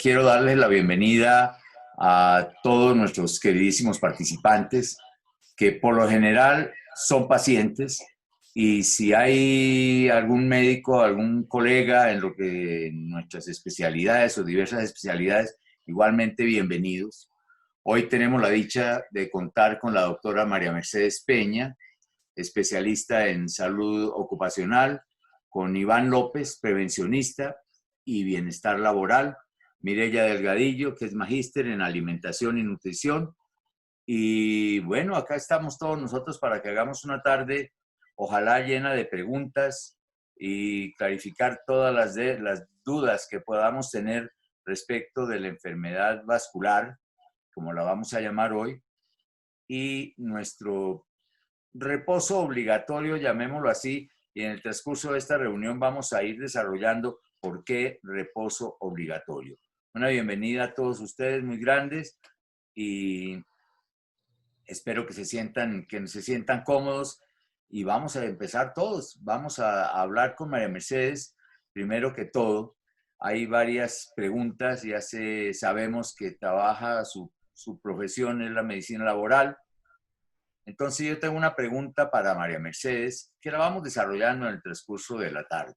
quiero darles la bienvenida a todos nuestros queridísimos participantes, que por lo general son pacientes, y si hay algún médico, algún colega en lo que en nuestras especialidades o diversas especialidades, igualmente bienvenidos. Hoy tenemos la dicha de contar con la doctora María Mercedes Peña, especialista en salud ocupacional, con Iván López, prevencionista y bienestar laboral, Mireya Delgadillo, que es magíster en alimentación y nutrición. Y bueno, acá estamos todos nosotros para que hagamos una tarde, ojalá llena de preguntas y clarificar todas las dudas que podamos tener respecto de la enfermedad vascular, como la vamos a llamar hoy, y nuestro reposo obligatorio, llamémoslo así, y en el transcurso de esta reunión vamos a ir desarrollando por qué reposo obligatorio. Una bienvenida a todos ustedes muy grandes y espero que se sientan cómodos y vamos a empezar todos. Vamos a hablar con María Mercedes. Primero que todo, hay varias preguntas. Sabemos que trabaja, su profesión es la medicina laboral. Entonces yo tengo una pregunta para María Mercedes que la vamos desarrollando en el transcurso de la tarde.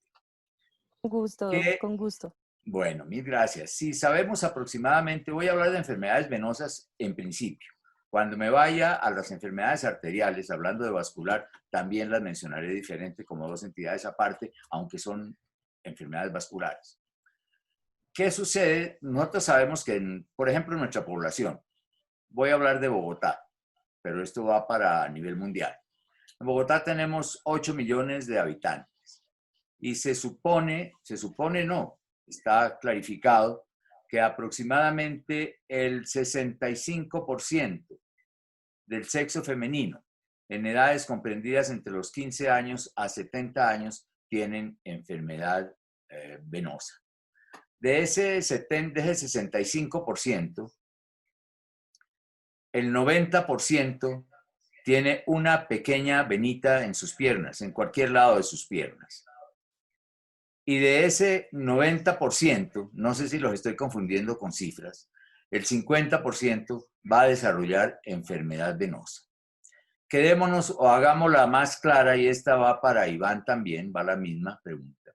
Con gusto, Doc, con gusto. Bueno, mil gracias. Sí, sabemos aproximadamente, voy a hablar de enfermedades venosas en principio. Cuando me vaya a las enfermedades arteriales, hablando de vascular, también las mencionaré diferente como dos entidades aparte, aunque son enfermedades vasculares. ¿Qué sucede? Nosotros sabemos que, por ejemplo, en nuestra población, voy a hablar de Bogotá, pero esto va para a nivel mundial. En Bogotá tenemos 8 millones de habitantes y se supone no, está clarificado que aproximadamente el 65% del sexo femenino en edades comprendidas entre los 15 años a 70 años tienen enfermedad venosa. De ese 65%, el 90% tiene una pequeña venita en sus piernas, en cualquier lado de sus piernas. Y de ese 90%, no sé si los estoy confundiendo con cifras, el 50% va a desarrollar enfermedad venosa. Quedémonos o hagámosla más clara, y esta va para Iván también, va la misma pregunta.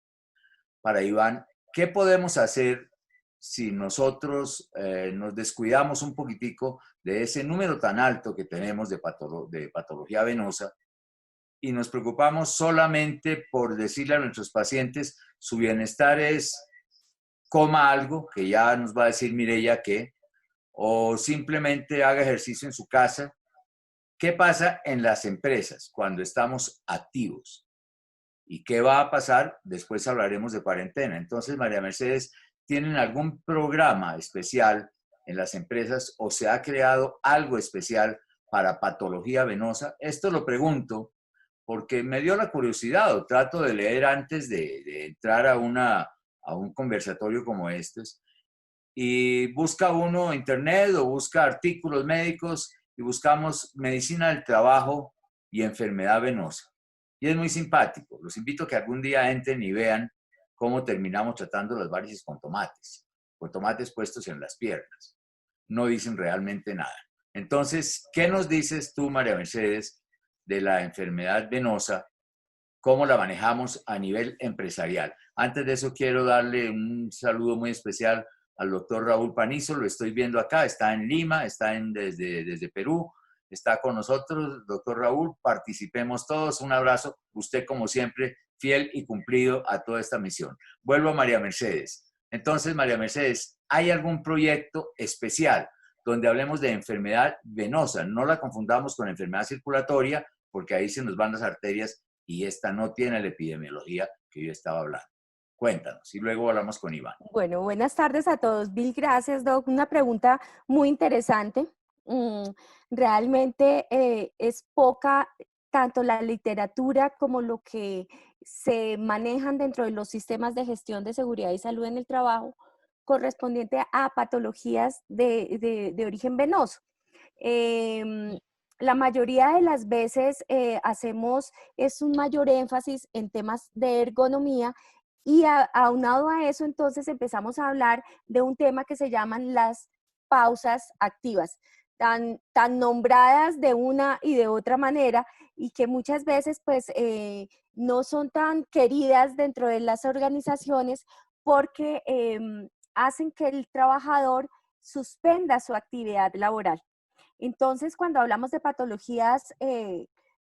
Para Iván, ¿qué podemos hacer si nosotros nos descuidamos un poquitico de ese número tan alto que tenemos de patología venosa y nos preocupamos solamente por decirle a nuestros pacientes su bienestar es coma algo, que ya nos va a decir Mireya qué, o simplemente haga ejercicio en su casa? ¿Qué pasa en las empresas cuando estamos activos? ¿Y qué va a pasar? Después hablaremos de cuarentena. Entonces, María Mercedes, ¿tienen algún programa especial en las empresas o se ha creado algo especial para patología venosa? Esto lo pregunto porque me dio la curiosidad, o trato de leer antes de entrar a un conversatorio como este, y busca uno internet o busca artículos médicos y buscamos medicina del trabajo y enfermedad venosa. Y es muy simpático. Los invito a que algún día entren y vean cómo terminamos tratando las varices con tomates puestos en las piernas. No dicen realmente nada. Entonces, ¿qué nos dices tú, María Mercedes, de la enfermedad venosa? ¿Cómo la manejamos a nivel empresarial? Antes de eso, quiero darle un saludo muy especial al doctor Raúl Panizo. Lo estoy viendo acá, está en Lima, está desde Perú, está con nosotros. Doctor Raúl, participemos todos. Un abrazo. Usted, como siempre, fiel y cumplido a toda esta misión. Vuelvo a María Mercedes. Entonces, María Mercedes, ¿hay algún proyecto especial donde hablemos de enfermedad venosa? No la confundamos con enfermedad circulatoria, porque ahí se nos van las arterias y esta no tiene la epidemiología que yo estaba hablando. Cuéntanos y luego hablamos con Iván. Bueno, buenas tardes a todos. Mil gracias, Doc. Una pregunta muy interesante. Realmente es poca tanto la literatura como lo que se manejan dentro de los sistemas de gestión de seguridad y salud en el trabajo correspondiente a patologías de origen venoso. La mayoría de las veces hacemos un mayor énfasis en temas de ergonomía Y aunado a eso, entonces empezamos a hablar de un tema que se llaman las pausas activas, tan nombradas de una y de otra manera, y que muchas veces pues no son tan queridas dentro de las organizaciones porque hacen que el trabajador suspenda su actividad laboral. Entonces, cuando hablamos de patologías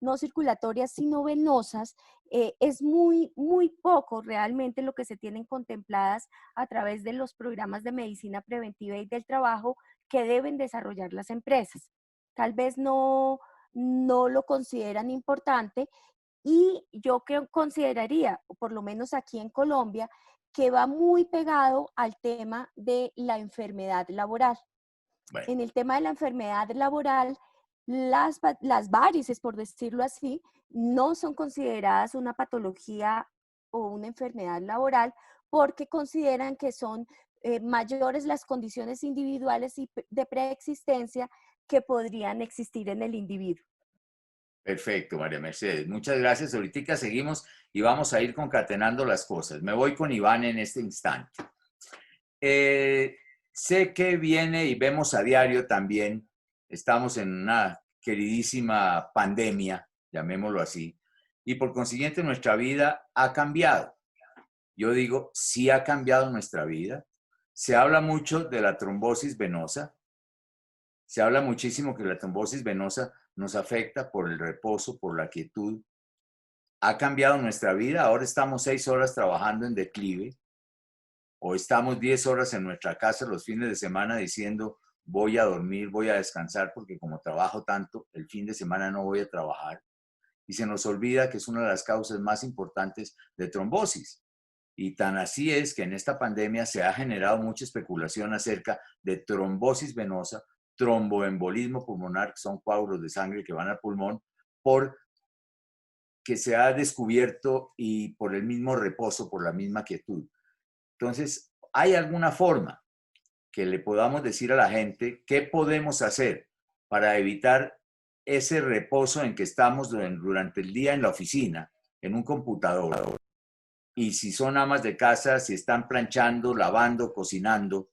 no circulatorias, sino venosas, es muy poco realmente lo que se tienen contempladas a través de los programas de medicina preventiva y del trabajo que deben desarrollar las empresas. Tal vez no lo consideran importante y yo creo, consideraría, por lo menos aquí en Colombia, que va muy pegado al tema de la enfermedad laboral. Bueno, En el tema de la enfermedad laboral, las varices, por decirlo así, no son consideradas una patología o una enfermedad laboral porque consideran que son mayores las condiciones individuales y de preexistencia que podrían existir en el individuo. perfecto, María Mercedes. Muchas gracias. Ahorita seguimos y vamos a ir concatenando las cosas. Me voy con Iván en este instante. Sé que viene y vemos a diario también, estamos en una queridísima pandemia, llamémoslo así, y por consiguiente nuestra vida ha cambiado. Yo digo, sí ha cambiado nuestra vida. Se habla mucho de la trombosis venosa, se habla muchísimo que la trombosis venosa nos afecta por el reposo, por la quietud. Ha cambiado nuestra vida, ahora estamos 6 horas trabajando en declive, o estamos 10 horas en nuestra casa los fines de semana diciendo voy a dormir, voy a descansar porque como trabajo tanto, el fin de semana no voy a trabajar. Y se nos olvida que es una de las causas más importantes de trombosis. Y tan así es que en esta pandemia se ha generado mucha especulación acerca de trombosis venosa, tromboembolismo pulmonar, que son coágulos de sangre que van al pulmón, por que se ha descubierto y por el mismo reposo, por la misma quietud. Entonces, ¿hay alguna forma que le podamos decir a la gente qué podemos hacer para evitar ese reposo en que estamos durante el día en la oficina, en un computador? Y si son amas de casa, si están planchando, lavando, cocinando,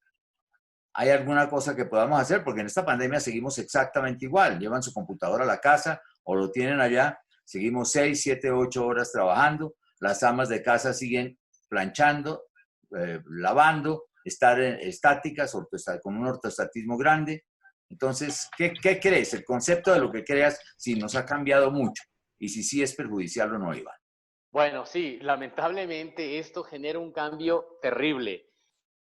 ¿hay alguna cosa que podamos hacer? Porque en esta pandemia seguimos exactamente igual. Llevan su computador a la casa o lo tienen allá. Seguimos 6, 7, 8 horas trabajando. Las amas de casa siguen planchando, lavando, estar estáticas, con un ortostatismo grande. Entonces, ¿qué crees? El concepto de lo que creas, si nos ha cambiado mucho y si sí es perjudicial o no, Iván. Bueno, sí, lamentablemente esto genera un cambio terrible.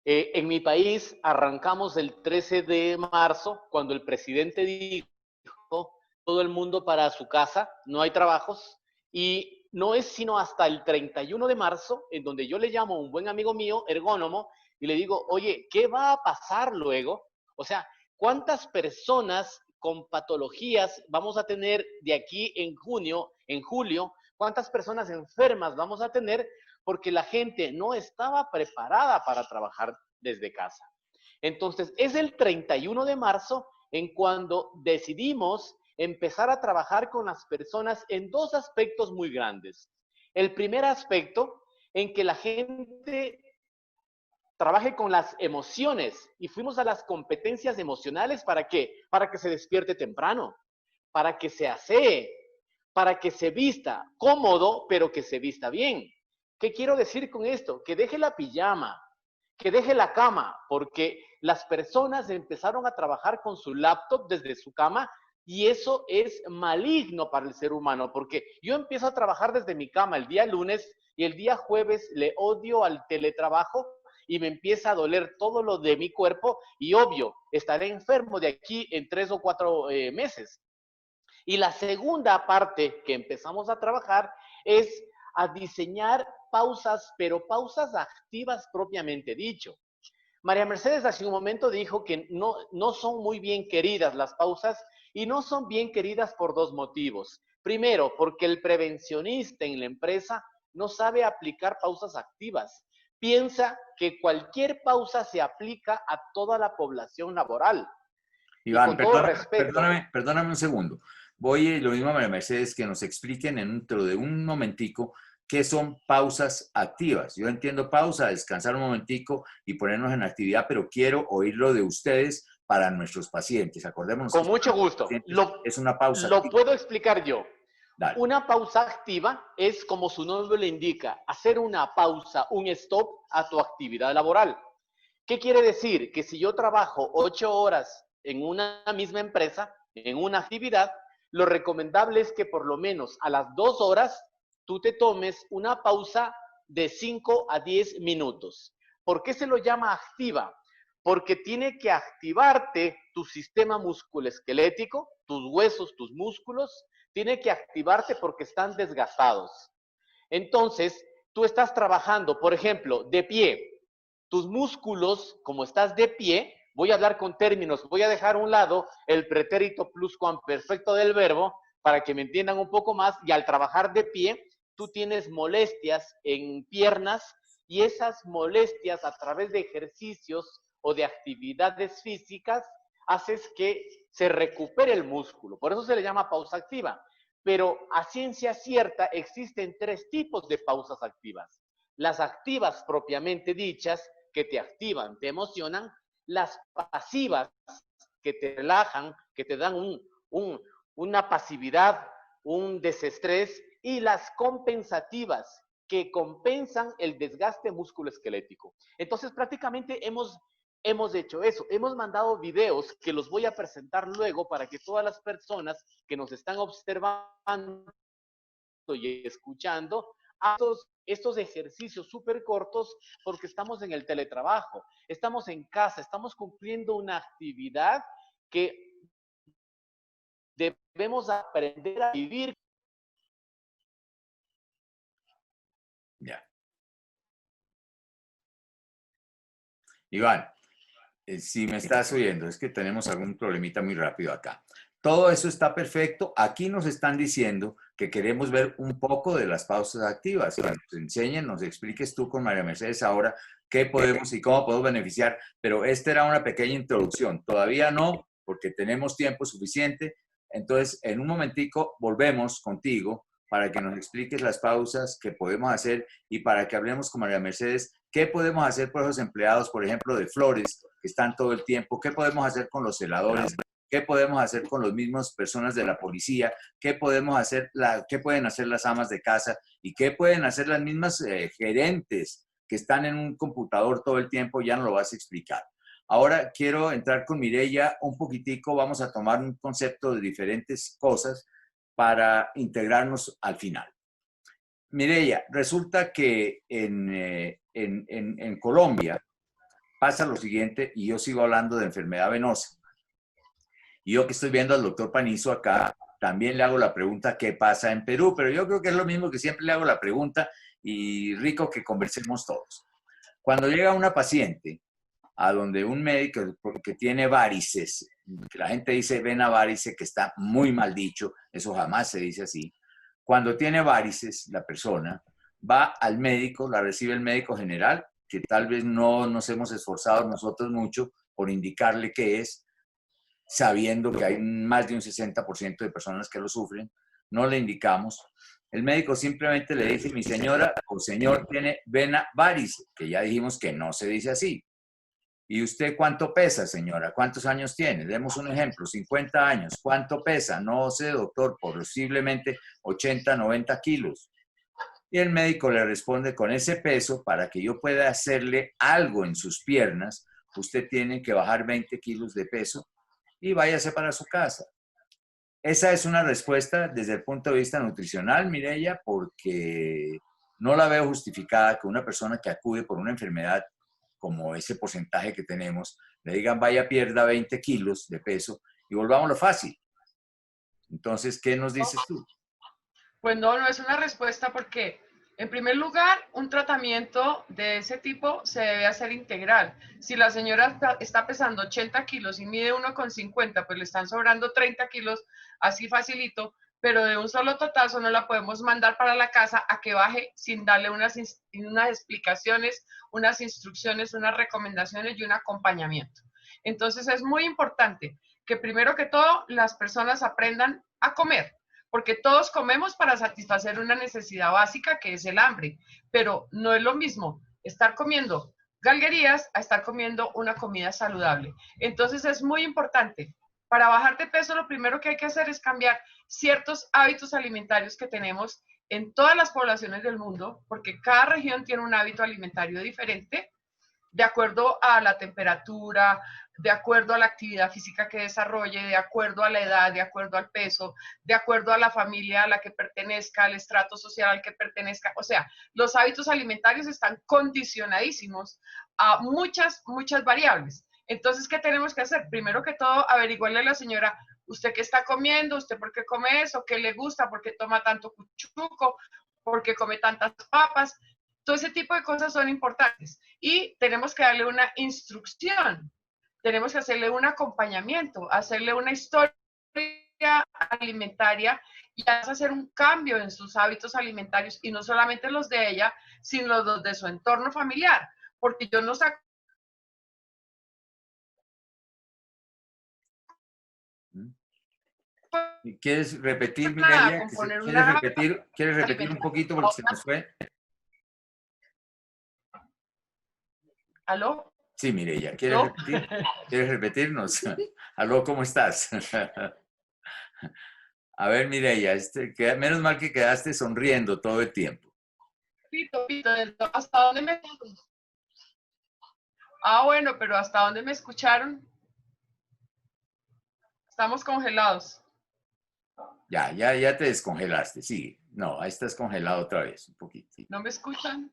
En mi país arrancamos el 13 de marzo, cuando el presidente dijo todo el mundo para su casa, no hay trabajos, y no es sino hasta el 31 de marzo, en donde yo le llamo a un buen amigo mío, ergónomo, y le digo, oye, ¿qué va a pasar luego? O sea, ¿cuántas personas con patologías vamos a tener de aquí en junio, en julio? ¿Cuántas personas enfermas vamos a tener? Porque la gente no estaba preparada para trabajar desde casa. Entonces, es el 31 de marzo en cuando decidimos empezar a trabajar con las personas en dos aspectos muy grandes. El primer aspecto, en que la gente trabaje con las emociones y fuimos a las competencias emocionales. ¿Para qué? Para que se despierte temprano, para que se asee, para que se vista cómodo, pero que se vista bien. ¿Qué quiero decir con esto? Que deje la pijama, que deje la cama, porque las personas empezaron a trabajar con su laptop desde su cama y eso es maligno para el ser humano, porque yo empiezo a trabajar desde mi cama el día lunes y el día jueves le odio al teletrabajo y me empieza a doler todo lo de mi cuerpo y obvio, estaré enfermo de aquí en 3 o 4 meses. Y la segunda parte que empezamos a trabajar es a diseñar pausas, pero pausas activas propiamente dicho. María Mercedes hace un momento dijo que no son muy bien queridas las pausas y no son bien queridas por dos motivos. Primero, porque el prevencionista en la empresa no sabe aplicar pausas activas. Piensa que cualquier pausa se aplica a toda la población laboral. Y Iván, con todo respeto, perdóname un segundo. Voy lo mismo a María Mercedes, que nos expliquen dentro de un momentico ¿qué son pausas activas? Yo entiendo pausa, descansar un momentico y ponernos en actividad, pero quiero oírlo de ustedes para nuestros pacientes. Acordémonos Con que mucho gusto. es una pausa Lo activa. puedo explicar yo. Dale. Una pausa activa es, como su nombre le indica, hacer una pausa, un stop a tu actividad laboral. ¿Qué quiere decir? Que si yo trabajo 8 horas en una misma empresa, en una actividad, lo recomendable es que por lo menos a las 2 horas tú te tomes una pausa de 5 a 10 minutos. ¿Por qué se lo llama activa? Porque tiene que activarte tu sistema musculoesquelético, tus huesos, tus músculos, tiene que activarte porque están desgastados. Entonces, tú estás trabajando, por ejemplo, de pie. Tus músculos, como estás de pie, voy a hablar con términos, voy a dejar a un lado el pretérito pluscuamperfecto del verbo para que me entiendan un poco más, y al trabajar de pie, tú tienes molestias en piernas y esas molestias a través de ejercicios o de actividades físicas haces que se recupere el músculo. Por eso se le llama pausa activa. Pero a ciencia cierta existen 3 tipos de pausas activas. Las activas propiamente dichas, que te activan, te emocionan. Las pasivas, que te relajan, que te dan una pasividad, un desestrés. Y las compensativas, que compensan el desgaste musculoesquelético. Entonces, prácticamente hemos hecho eso. Hemos mandado videos que los voy a presentar luego para que todas las personas que nos están observando y escuchando estos ejercicios súper cortos, porque estamos en el teletrabajo, estamos en casa, estamos cumpliendo una actividad que debemos aprender a vivir. Ya. Iván, si me estás oyendo, es que tenemos algún problemita muy rápido acá. Todo eso está perfecto. Aquí nos están diciendo que queremos ver un poco de las pausas activas, que nos enseñen, nos expliques tú con María Mercedes ahora qué podemos y cómo podemos beneficiar, pero esta era una pequeña introducción. Todavía no, porque tenemos tiempo suficiente. Entonces, en un momentico volvemos contigo para que nos expliques las pausas que podemos hacer y para que hablemos con María Mercedes qué podemos hacer por esos empleados, por ejemplo, de flores, que están todo el tiempo, qué podemos hacer con los celadores, qué podemos hacer con las mismas personas de la policía, qué podemos hacer, qué pueden hacer las amas de casa y qué pueden hacer las mismas gerentes que están en un computador todo el tiempo. Ya no lo vas a explicar. Ahora quiero entrar con Mireya un poquitico, vamos a tomar un concepto de diferentes cosas para integrarnos al final. Mireya, resulta que en Colombia pasa lo siguiente, y yo sigo hablando de enfermedad venosa. Y yo que estoy viendo al doctor Panizo acá, también le hago la pregunta, ¿qué pasa en Perú? Pero yo creo que es lo mismo, que siempre le hago la pregunta, y rico que conversemos todos. Cuando llega una paciente a donde un médico que tiene varices, que la gente dice vena varice, que está muy mal dicho, eso jamás se dice así. Cuando tiene varices, la persona va al médico, la recibe el médico general, que tal vez no nos hemos esforzado nosotros mucho por indicarle qué es, sabiendo que hay más de un 60% de personas que lo sufren, no le indicamos. El médico simplemente le dice, mi señora o señor tiene vena varice, que ya dijimos que no se dice así. ¿Y usted cuánto pesa, señora? ¿Cuántos años tiene? Demos un ejemplo, 50 años. ¿Cuánto pesa? No sé, doctor, posiblemente 80, 90 kilos. Y el médico le responde, con ese peso, para que yo pueda hacerle algo en sus piernas, usted tiene que bajar 20 kilos de peso y váyase para su casa. Esa es una respuesta desde el punto de vista nutricional, Mireya, porque no la veo justificada que una persona que acude por una enfermedad como ese porcentaje que tenemos, le digan vaya, pierda 20 kilos de peso y volvámoslo fácil. Entonces, ¿qué nos dices tú? Pues no, no es una respuesta porque, en primer lugar, un tratamiento de ese tipo se debe hacer integral. Si la señora está pesando 80 kilos y mide 1,50, pues le están sobrando 30 kilos, así facilito, pero de un solo totazo no la podemos mandar para la casa a que baje sin darle unas explicaciones, unas instrucciones, unas recomendaciones y un acompañamiento. Entonces es muy importante que primero que todo las personas aprendan a comer, porque todos comemos para satisfacer una necesidad básica que es el hambre, pero no es lo mismo estar comiendo galguerías a estar comiendo una comida saludable. Entonces es muy importante. Para bajar de peso, lo primero que hay que hacer es cambiar ciertos hábitos alimentarios que tenemos en todas las poblaciones del mundo, porque cada región tiene un hábito alimentario diferente, de acuerdo a la temperatura, de acuerdo a la actividad física que desarrolle, de acuerdo a la edad, de acuerdo al peso, de acuerdo a la familia a la que pertenezca, al estrato social al que pertenezca. O sea, los hábitos alimentarios están condicionadísimos a muchas variables. Entonces, ¿qué tenemos que hacer? Primero que todo, averiguarle a la señora, ¿usted qué está comiendo? ¿Usted por qué come eso? ¿Qué le gusta? ¿Por qué toma tanto cuchuco? ¿Por qué come tantas papas? Todo ese tipo de cosas son importantes. Y tenemos que darle una instrucción, tenemos que hacerle un acompañamiento, hacerle una historia alimentaria y hacer un cambio en sus hábitos alimentarios, y no solamente los de ella, sino los de su entorno familiar, porque yo no saco. ¿Quieres repetir, Mireya? ¿Quieres repetir un poquito porque se nos fue? ¿Aló? Sí, Mireya, ¿quieres repetirnos? Aló, ¿cómo estás? A ver, Mireya, menos mal que quedaste sonriendo todo el tiempo. Pito, ¿hasta dónde me... Ah, bueno, pero ¿hasta dónde me escucharon? Estamos congelados. Ya te descongelaste, sí. No, ahí estás congelado otra vez, un poquito. ¿No me escuchan?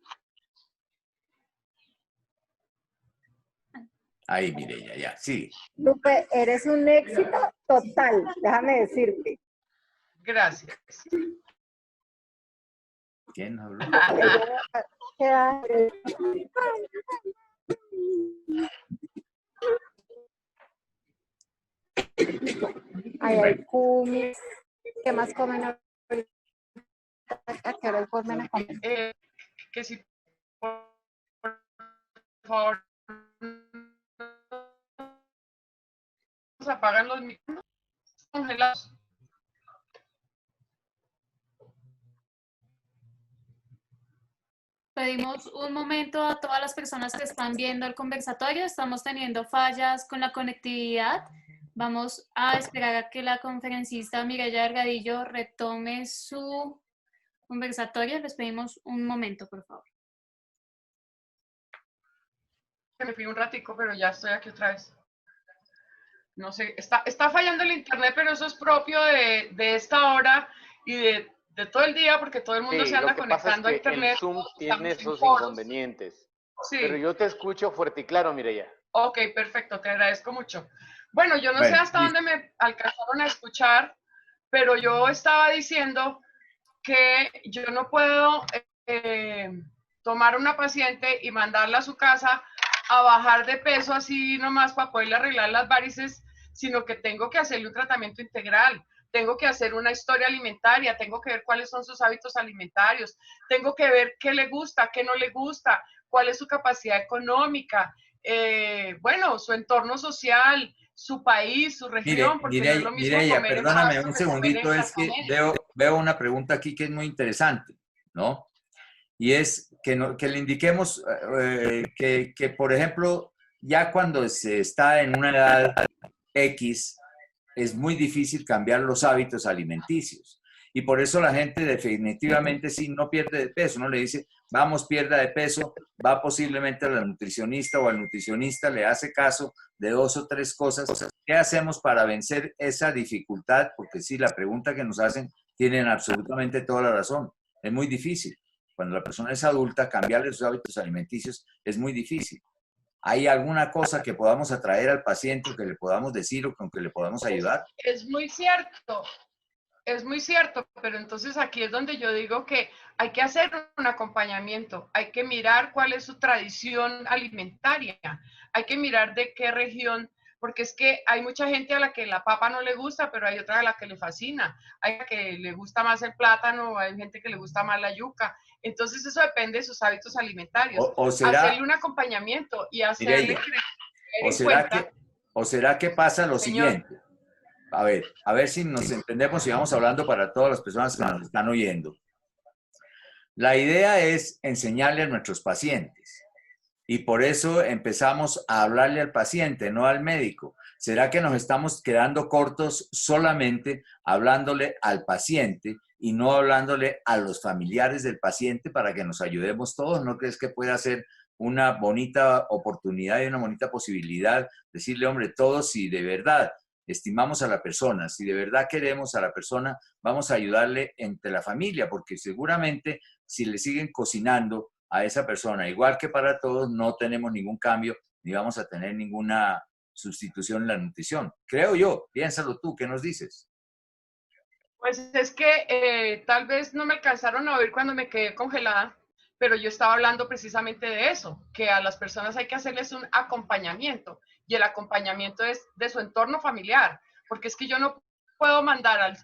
Ahí, Mireya, ya, sí. Lupe, eres un éxito total, déjame decirte. Gracias. ¿Quién habló? Ay, hay cumis. ¿Qué más comen ahorita? ¿A qué hora vuelven a comer? Que si, por favor, nos apagan los micrófonos congelados. Pedimos un momento a todas las personas que están viendo el conversatorio. Estamos teniendo fallas con la conectividad. Vamos a esperar a que la conferencista Mireya Delgadillo retome su conversatorio. Les pedimos un momento, por favor. Me fui un ratico, pero ya estoy aquí otra vez. No sé, está fallando el internet, pero eso es propio de esta hora y de todo el día, porque todo el mundo se anda conectando a internet. El Zoom tiene esos inconvenientes. Sí. Pero yo te escucho fuerte y claro, Mireya. Ok, perfecto, te agradezco mucho. Bueno, yo no sé hasta dónde me alcanzaron a escuchar, pero yo estaba diciendo que yo no puedo tomar una paciente y mandarla a su casa a bajar de peso así nomás para poderle arreglar las varices, sino que tengo que hacerle un tratamiento integral. Tengo que hacer una historia alimentaria, tengo que ver cuáles son sus hábitos alimentarios, tengo que ver qué le gusta, qué no le gusta, cuál es su capacidad económica, bueno, su entorno social, su país, su región, porque no es lo mismo Mireya, comer en perdóname Pasto un que comer segundito, en es que Cartagena. veo una pregunta aquí que es muy interesante, ¿no? Y es que le indiquemos que, por ejemplo, ya cuando se está en una edad X, es muy difícil cambiar los hábitos alimenticios. Y por eso la gente definitivamente sí no pierde de peso, no le dice, vamos, pierda de peso, va posiblemente a la nutricionista o al nutricionista, le hace caso de 2 o 3 cosas. ¿Qué hacemos para vencer esa dificultad? Porque sí, la pregunta que nos hacen tienen absolutamente toda la razón. Es muy difícil. Cuando la persona es adulta, cambiarle sus hábitos alimenticios es muy difícil. ¿Hay alguna cosa que podamos atraer al paciente o que le podamos decir o con que le podamos ayudar? Es muy cierto, pero entonces aquí es donde yo digo que hay que hacer un acompañamiento, hay que mirar cuál es su tradición alimentaria, hay que mirar de qué región, porque es que hay mucha gente a la que la papa no le gusta, pero hay otra a la que le fascina, hay a la que le gusta más el plátano, hay gente que le gusta más la yuca, entonces eso depende de sus hábitos alimentarios. Hacerle un acompañamiento y hacerle ¿O será que pasa lo siguiente? a ver si nos entendemos y vamos hablando para todas las personas que nos están oyendo. La idea es enseñarle a nuestros pacientes y por eso empezamos a hablarle al paciente, no al médico. ¿Será que nos estamos quedando cortos solamente hablándole al paciente y no hablándole a los familiares del paciente para que nos ayudemos todos? ¿No crees que pueda ser una bonita oportunidad y una bonita posibilidad decirle, hombre, todos, si de verdad estimamos a la persona, si de verdad queremos a la persona, vamos a ayudarle entre la familia, porque seguramente si le siguen cocinando a esa persona, igual que para todos, no tenemos ningún cambio ni vamos a tener ninguna sustitución en la nutrición. Creo yo, piénsalo tú, ¿qué nos dices? Pues es que tal vez no me alcanzaron a oír cuando me quedé congelada, pero yo estaba hablando precisamente de eso, que a las personas hay que hacerles un acompañamiento y el acompañamiento es de su entorno familiar, porque es que yo no puedo mandar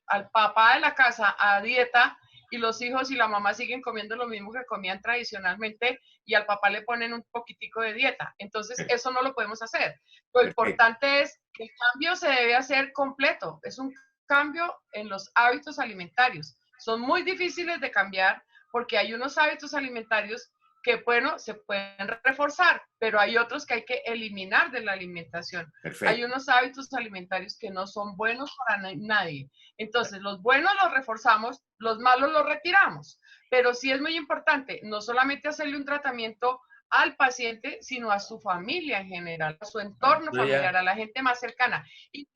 al papá de la casa a dieta y los hijos y la mamá siguen comiendo lo mismo que comían tradicionalmente y al papá le ponen un poquitico de dieta. Entonces, eso no lo podemos hacer. Lo importante es que el cambio se debe hacer completo. Es un cambio en los hábitos alimentarios. Son muy difíciles de cambiar porque hay unos hábitos alimentarios que, bueno, se pueden reforzar, pero hay otros que hay que eliminar de la alimentación. Perfecto. Hay unos hábitos alimentarios que no son buenos para nadie. Entonces, los buenos los reforzamos, los malos los retiramos. Pero sí es muy importante no solamente hacerle un tratamiento al paciente, sino a su familia en general, a su entorno familiar, a la gente más cercana. Y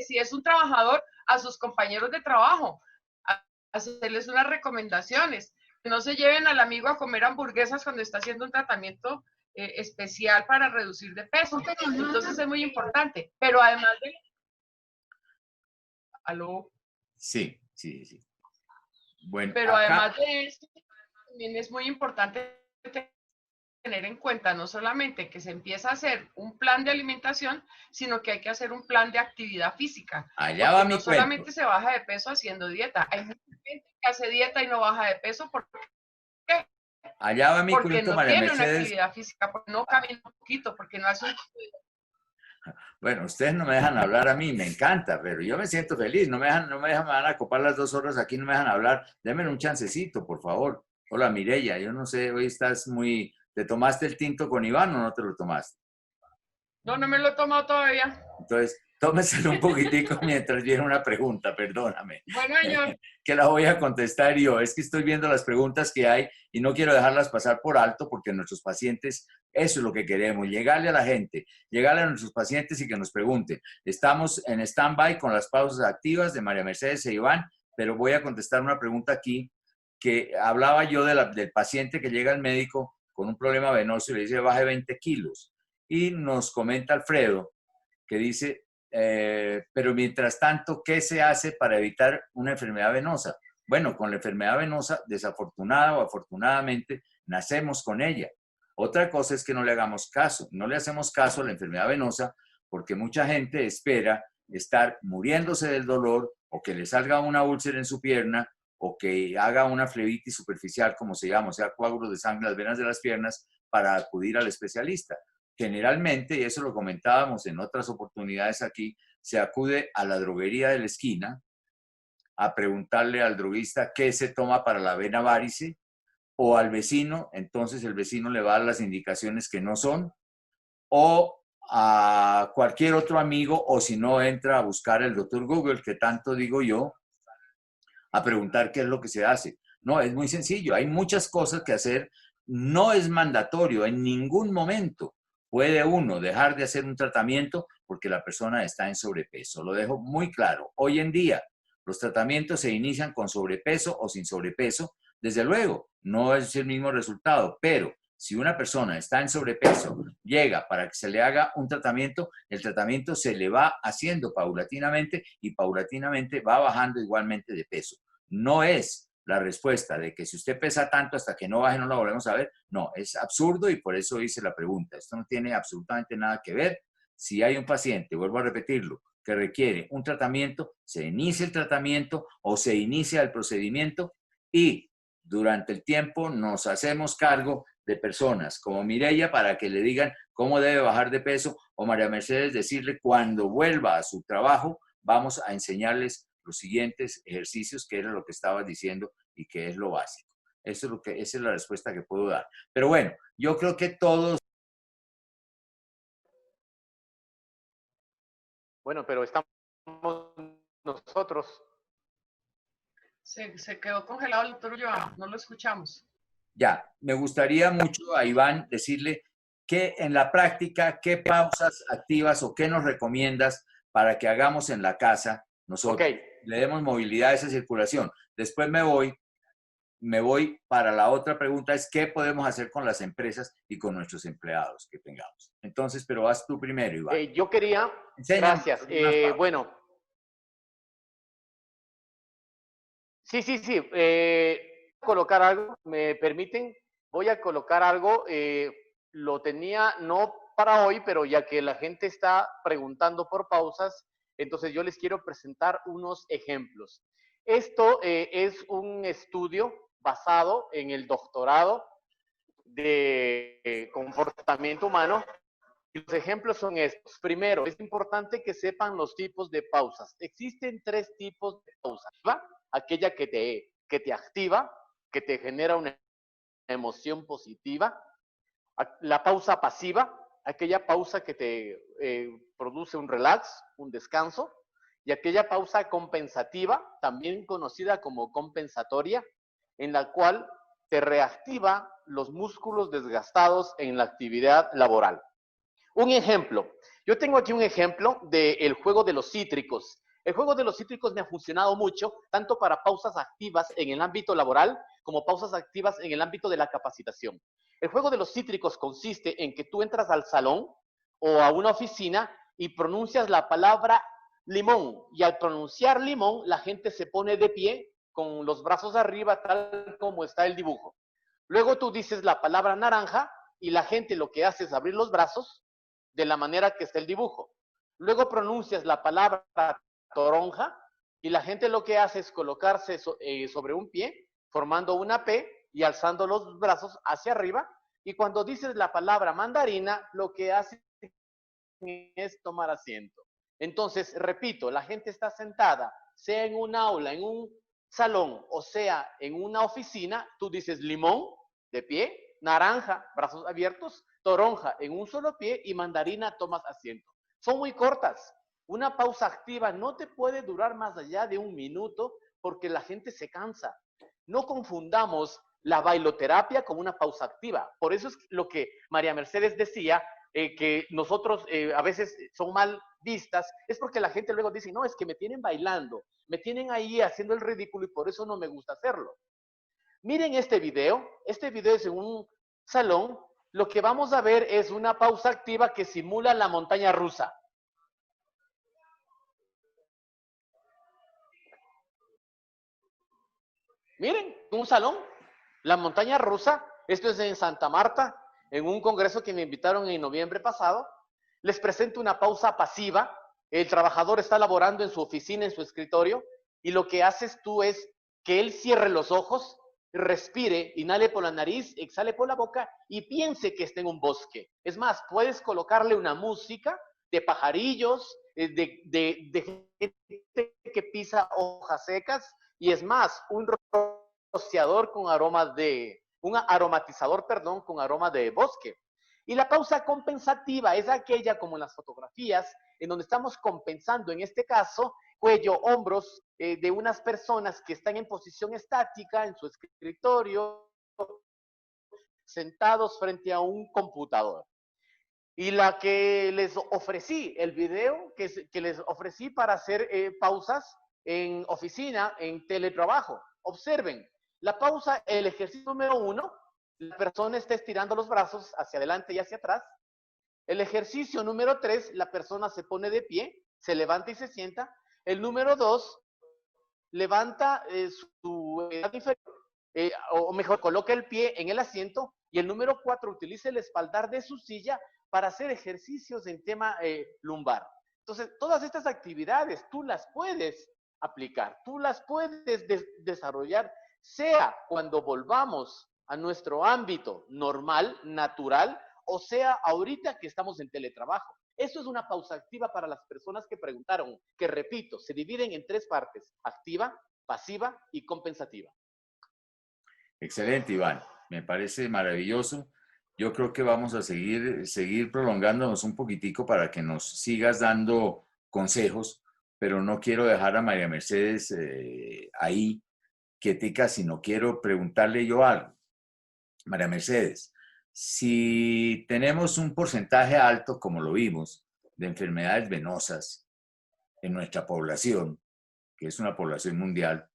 si es un trabajador, a sus compañeros de trabajo, a hacerles unas recomendaciones. Que no se lleven al amigo a comer hamburguesas cuando está haciendo un tratamiento especial para reducir de peso. Entonces es muy importante. Pero además de... ¿Aló? Sí, sí, sí. Bueno, pero acá... además de eso, también es muy importante tener en cuenta no solamente que se empieza a hacer un plan de alimentación, sino que hay que hacer un plan de actividad física. Allá va mi no cuento. Solamente se baja de peso haciendo dieta. Hay mucha gente que hace dieta y no baja de peso. ¿Por qué? Allá va mi porque cuento, no María tiene Mercedes. una actividad física, porque no camina un poquito, porque no hace un... Bueno, ustedes no me dejan hablar a mí, me encanta, pero yo me siento feliz. No me dejan, me van a copar las 2 horas aquí, no me dejan hablar. Denme un chancecito, por favor. Hola, Mireya, yo no sé, hoy estás muy... ¿Te tomaste el tinto con Iván o no te lo tomaste? No, no me lo he tomado todavía. Entonces, tómeselo un poquitico mientras viene una pregunta, perdóname. Bueno, señor. Que la voy a contestar yo. Es que estoy viendo las preguntas que hay y no quiero dejarlas pasar por alto porque nuestros pacientes, eso es lo que queremos, llegarle a la gente, llegarle a nuestros pacientes y que nos pregunten. Estamos en stand-by con las pausas activas de María Mercedes e Iván, pero voy a contestar una pregunta aquí que hablaba yo del paciente que llega al médico con un problema venoso y le dice baje 20 kilos. Y nos comenta Alfredo que dice, pero mientras tanto, ¿qué se hace para evitar una enfermedad venosa? Bueno, con la enfermedad venosa, desafortunada o afortunadamente, nacemos con ella. Otra cosa es que no le hagamos caso. No le hacemos caso a la enfermedad venosa porque mucha gente espera estar muriéndose del dolor o que le salga una úlcera en su pierna o que haga una flebitis superficial, como se llama, o sea, coágulos de sangre en las venas de las piernas, para acudir al especialista. Generalmente, y eso lo comentábamos en otras oportunidades aquí, se acude a la droguería de la esquina a preguntarle al droguista qué se toma para la vena varice o al vecino, entonces el vecino le va a dar las indicaciones que no son, o a cualquier otro amigo, o si no, entra a buscar el doctor Google, que tanto digo yo, a preguntar qué es lo que se hace. No, es muy sencillo, hay muchas cosas que hacer, no es mandatorio en ningún momento. Puede uno dejar de hacer un tratamiento porque la persona está en sobrepeso. Lo dejo muy claro. Hoy en día, los tratamientos se inician con sobrepeso o sin sobrepeso. Desde luego, no es el mismo resultado, pero si una persona está en sobrepeso, llega para que se le haga un tratamiento, el tratamiento se le va haciendo paulatinamente y paulatinamente va bajando igualmente de peso. No es la respuesta de que si usted pesa tanto hasta que no baje no la volvemos a ver. No, es absurdo y por eso hice la pregunta. Esto no tiene absolutamente nada que ver. Si hay un paciente, vuelvo a repetirlo, que requiere un tratamiento, se inicia el tratamiento o se inicia el procedimiento y durante el tiempo nos hacemos cargo de personas como Mireya para que le digan cómo debe bajar de peso o María Mercedes decirle cuando vuelva a su trabajo vamos a enseñarles los siguientes ejercicios, que era lo que estabas diciendo y que es lo básico. Eso es lo que, esa es la respuesta que puedo dar. Pero bueno, yo creo que todos... Bueno, pero estamos nosotros. Se quedó congelado el doctor Ulloa, no lo escuchamos. Ya, me gustaría mucho a Iván decirle que en la práctica, qué pausas activas o qué nos recomiendas para que hagamos en la casa nosotros. Ok. Le demos movilidad a esa circulación. Después me voy para la otra pregunta, es qué podemos hacer con las empresas y con nuestros empleados que tengamos. Entonces, pero vas tú primero, Iván. Yo quería, Enséñame gracias. Bueno, sí. Colocar algo, ¿me permiten? Voy a colocar algo. Lo tenía no para hoy, pero ya que la gente está preguntando por pausas, entonces yo les quiero presentar unos ejemplos. Esto es un estudio basado en el doctorado de comportamiento humano. Y los ejemplos son estos. Primero, es importante que sepan los tipos de pausas. Existen 3 tipos de pausas. Aquella que te activa, que te genera una emoción positiva. La pausa pasiva, aquella pausa que te produce un relax, un descanso. Y aquella pausa compensativa, también conocida como compensatoria, en la cual te reactiva los músculos desgastados en la actividad laboral. Un ejemplo. Yo tengo aquí un ejemplo del juego de los cítricos. El juego de los cítricos me ha funcionado mucho, tanto para pausas activas en el ámbito laboral como pausas activas en el ámbito de la capacitación. El juego de los cítricos consiste en que tú entras al salón o a una oficina y pronuncias la palabra limón. Y al pronunciar limón, la gente se pone de pie con los brazos arriba, tal como está el dibujo. Luego tú dices la palabra naranja y la gente lo que hace es abrir los brazos de la manera que está el dibujo. Luego pronuncias la palabra toronja y la gente lo que hace es colocarse sobre un pie, formando una P y alzando los brazos hacia arriba. Y cuando dices la palabra mandarina, lo que hace es tomar asiento. Entonces, repito, la gente está sentada, sea en un aula, en un salón, o sea, en una oficina, tú dices limón, de pie, naranja, brazos abiertos, toronja en un solo pie y mandarina, tomas asiento. Son muy cortas. Una pausa activa no te puede durar más allá de 1 minuto porque la gente se cansa. No confundamos la bailoterapia con una pausa activa. Por eso es lo que María Mercedes decía, que nosotros a veces son mal vistas, es porque la gente luego dice, no, es que me tienen bailando, me tienen ahí haciendo el ridículo y por eso no me gusta hacerlo. Miren este video es en un salón. Lo que vamos a ver es una pausa activa que simula la montaña rusa. Miren, un salón, la montaña rusa. Esto es en Santa Marta, en un congreso que me invitaron en noviembre pasado. Les presento una pausa pasiva. El trabajador está laborando en su oficina, en su escritorio, y lo que haces tú es que él cierre los ojos, respire, inhale por la nariz, exhale por la boca y piense que está en un bosque. Es más, puedes colocarle una música de pajarillos, de gente que pisa hojas secas, y es más, un rociador con aroma un aromatizador, perdón, con aroma de bosque. Y la pausa compensativa es aquella, como en las fotografías, en donde estamos compensando, en este caso, cuello, hombros de unas personas que están en posición estática en su escritorio, sentados frente a un computador. Y la que les ofrecí, el video que les ofrecí para hacer pausas en oficina, en teletrabajo. Observen, la pausa, el ejercicio número 1, la persona está estirando los brazos hacia adelante y hacia atrás. El ejercicio número 3, la persona se pone de pie, se levanta y se sienta. El número 2, levanta su inferior, o mejor, coloca el pie en el asiento. Y el número 4, utiliza el espaldar de su silla para hacer ejercicios en tema lumbar. Entonces, todas estas actividades tú las puedes aplicar, tú las puedes desarrollar, sea cuando volvamos a nuestro ámbito normal, natural, o sea ahorita que estamos en teletrabajo. Esto es una pausa activa para las personas que preguntaron, que repito, se dividen en 3 partes: activa, pasiva y compensativa. Excelente, Iván. Me parece maravilloso. Yo creo que vamos a seguir prolongándonos un poquitico para que nos sigas dando consejos, pero no quiero dejar a María Mercedes ahí quietica, sino quiero preguntarle yo algo. María Mercedes, si tenemos un porcentaje alto, como lo vimos, de enfermedades venosas en nuestra población, que es una población mundial,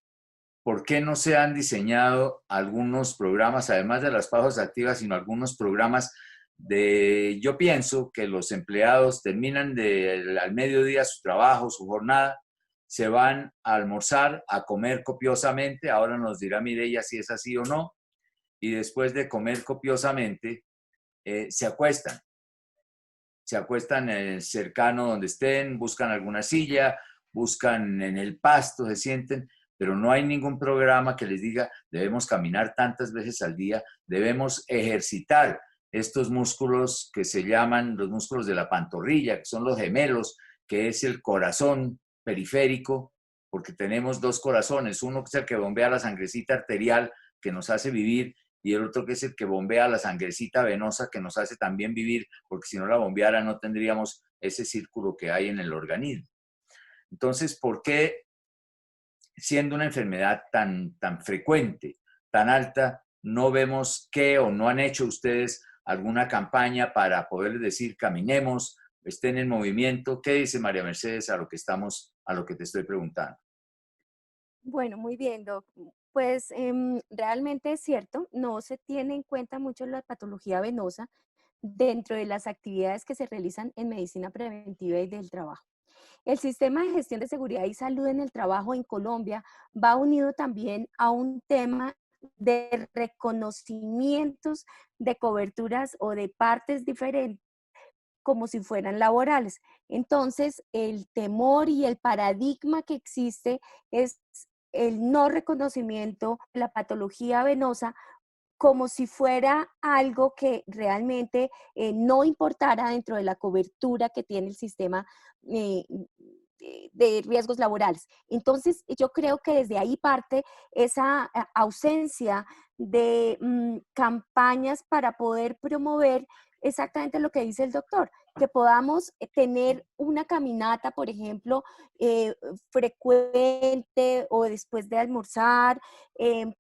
¿por qué no se han diseñado algunos programas, además de las pausas activas, sino algunos programas yo pienso que los empleados terminan al mediodía su trabajo, su jornada, se van a almorzar, a comer copiosamente, ahora nos dirá Mireya si es así o no, y después de comer copiosamente, se acuestan cercano donde estén, buscan alguna silla, buscan en el pasto, se sienten, pero no hay ningún programa que les diga debemos caminar tantas veces al día, debemos ejercitar estos músculos que se llaman los músculos de la pantorrilla, que son los gemelos, que es el corazón periférico, porque tenemos 2 corazones, uno que es el que bombea la sangrecita arterial que nos hace vivir, y el otro que es el que bombea la sangrecita venosa que nos hace también vivir, porque si no la bombeara no tendríamos ese círculo que hay en el organismo. Entonces, ¿por qué, siendo una enfermedad tan frecuente, tan alta, no vemos qué o no han hecho ustedes alguna campaña para poderles decir caminemos, estén en movimiento? ¿Qué dice María Mercedes a lo que te estoy preguntando? Bueno, muy bien, Doc. Pues realmente es cierto, no se tiene en cuenta mucho la patología venosa dentro de las actividades que se realizan en medicina preventiva y del trabajo. El sistema de gestión de seguridad y salud en el trabajo en Colombia va unido también a un tema de reconocimientos de coberturas o de partes diferentes como si fueran laborales. Entonces, el temor y el paradigma que existe es el no reconocimiento de la patología venosa como si fuera algo que realmente no importara dentro de la cobertura que tiene el sistema de riesgos laborales. Entonces, yo creo que desde ahí parte esa ausencia de campañas para poder promover exactamente lo que dice el doctor, que podamos tener una caminata, por ejemplo, frecuente o después de almorzar,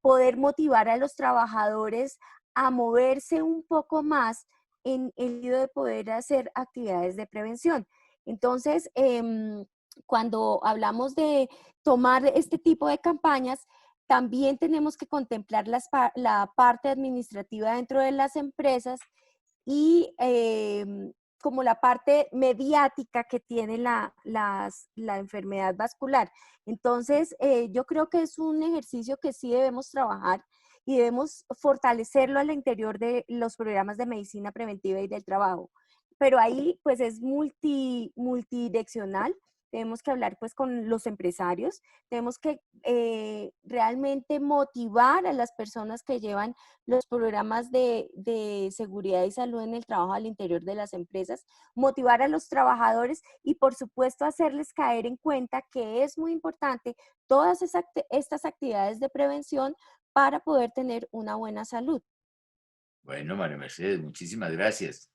poder motivar a los trabajadores a moverse un poco más en el sentido de poder hacer actividades de prevención. Entonces, cuando hablamos de tomar este tipo de campañas, también tenemos que contemplar la parte administrativa dentro de las empresas y como la parte mediática que tiene la enfermedad vascular. Entonces, yo creo que es un ejercicio que sí debemos trabajar y debemos fortalecerlo al interior de los programas de medicina preventiva y del trabajo. Pero ahí pues es multidireccional. Tenemos que hablar pues con los empresarios, tenemos que realmente motivar a las personas que llevan los programas de seguridad y salud en el trabajo al interior de las empresas, motivar a los trabajadores y por supuesto hacerles caer en cuenta que es muy importante todas estas actividades de prevención para poder tener una buena salud. Bueno, María Mercedes, muchísimas gracias.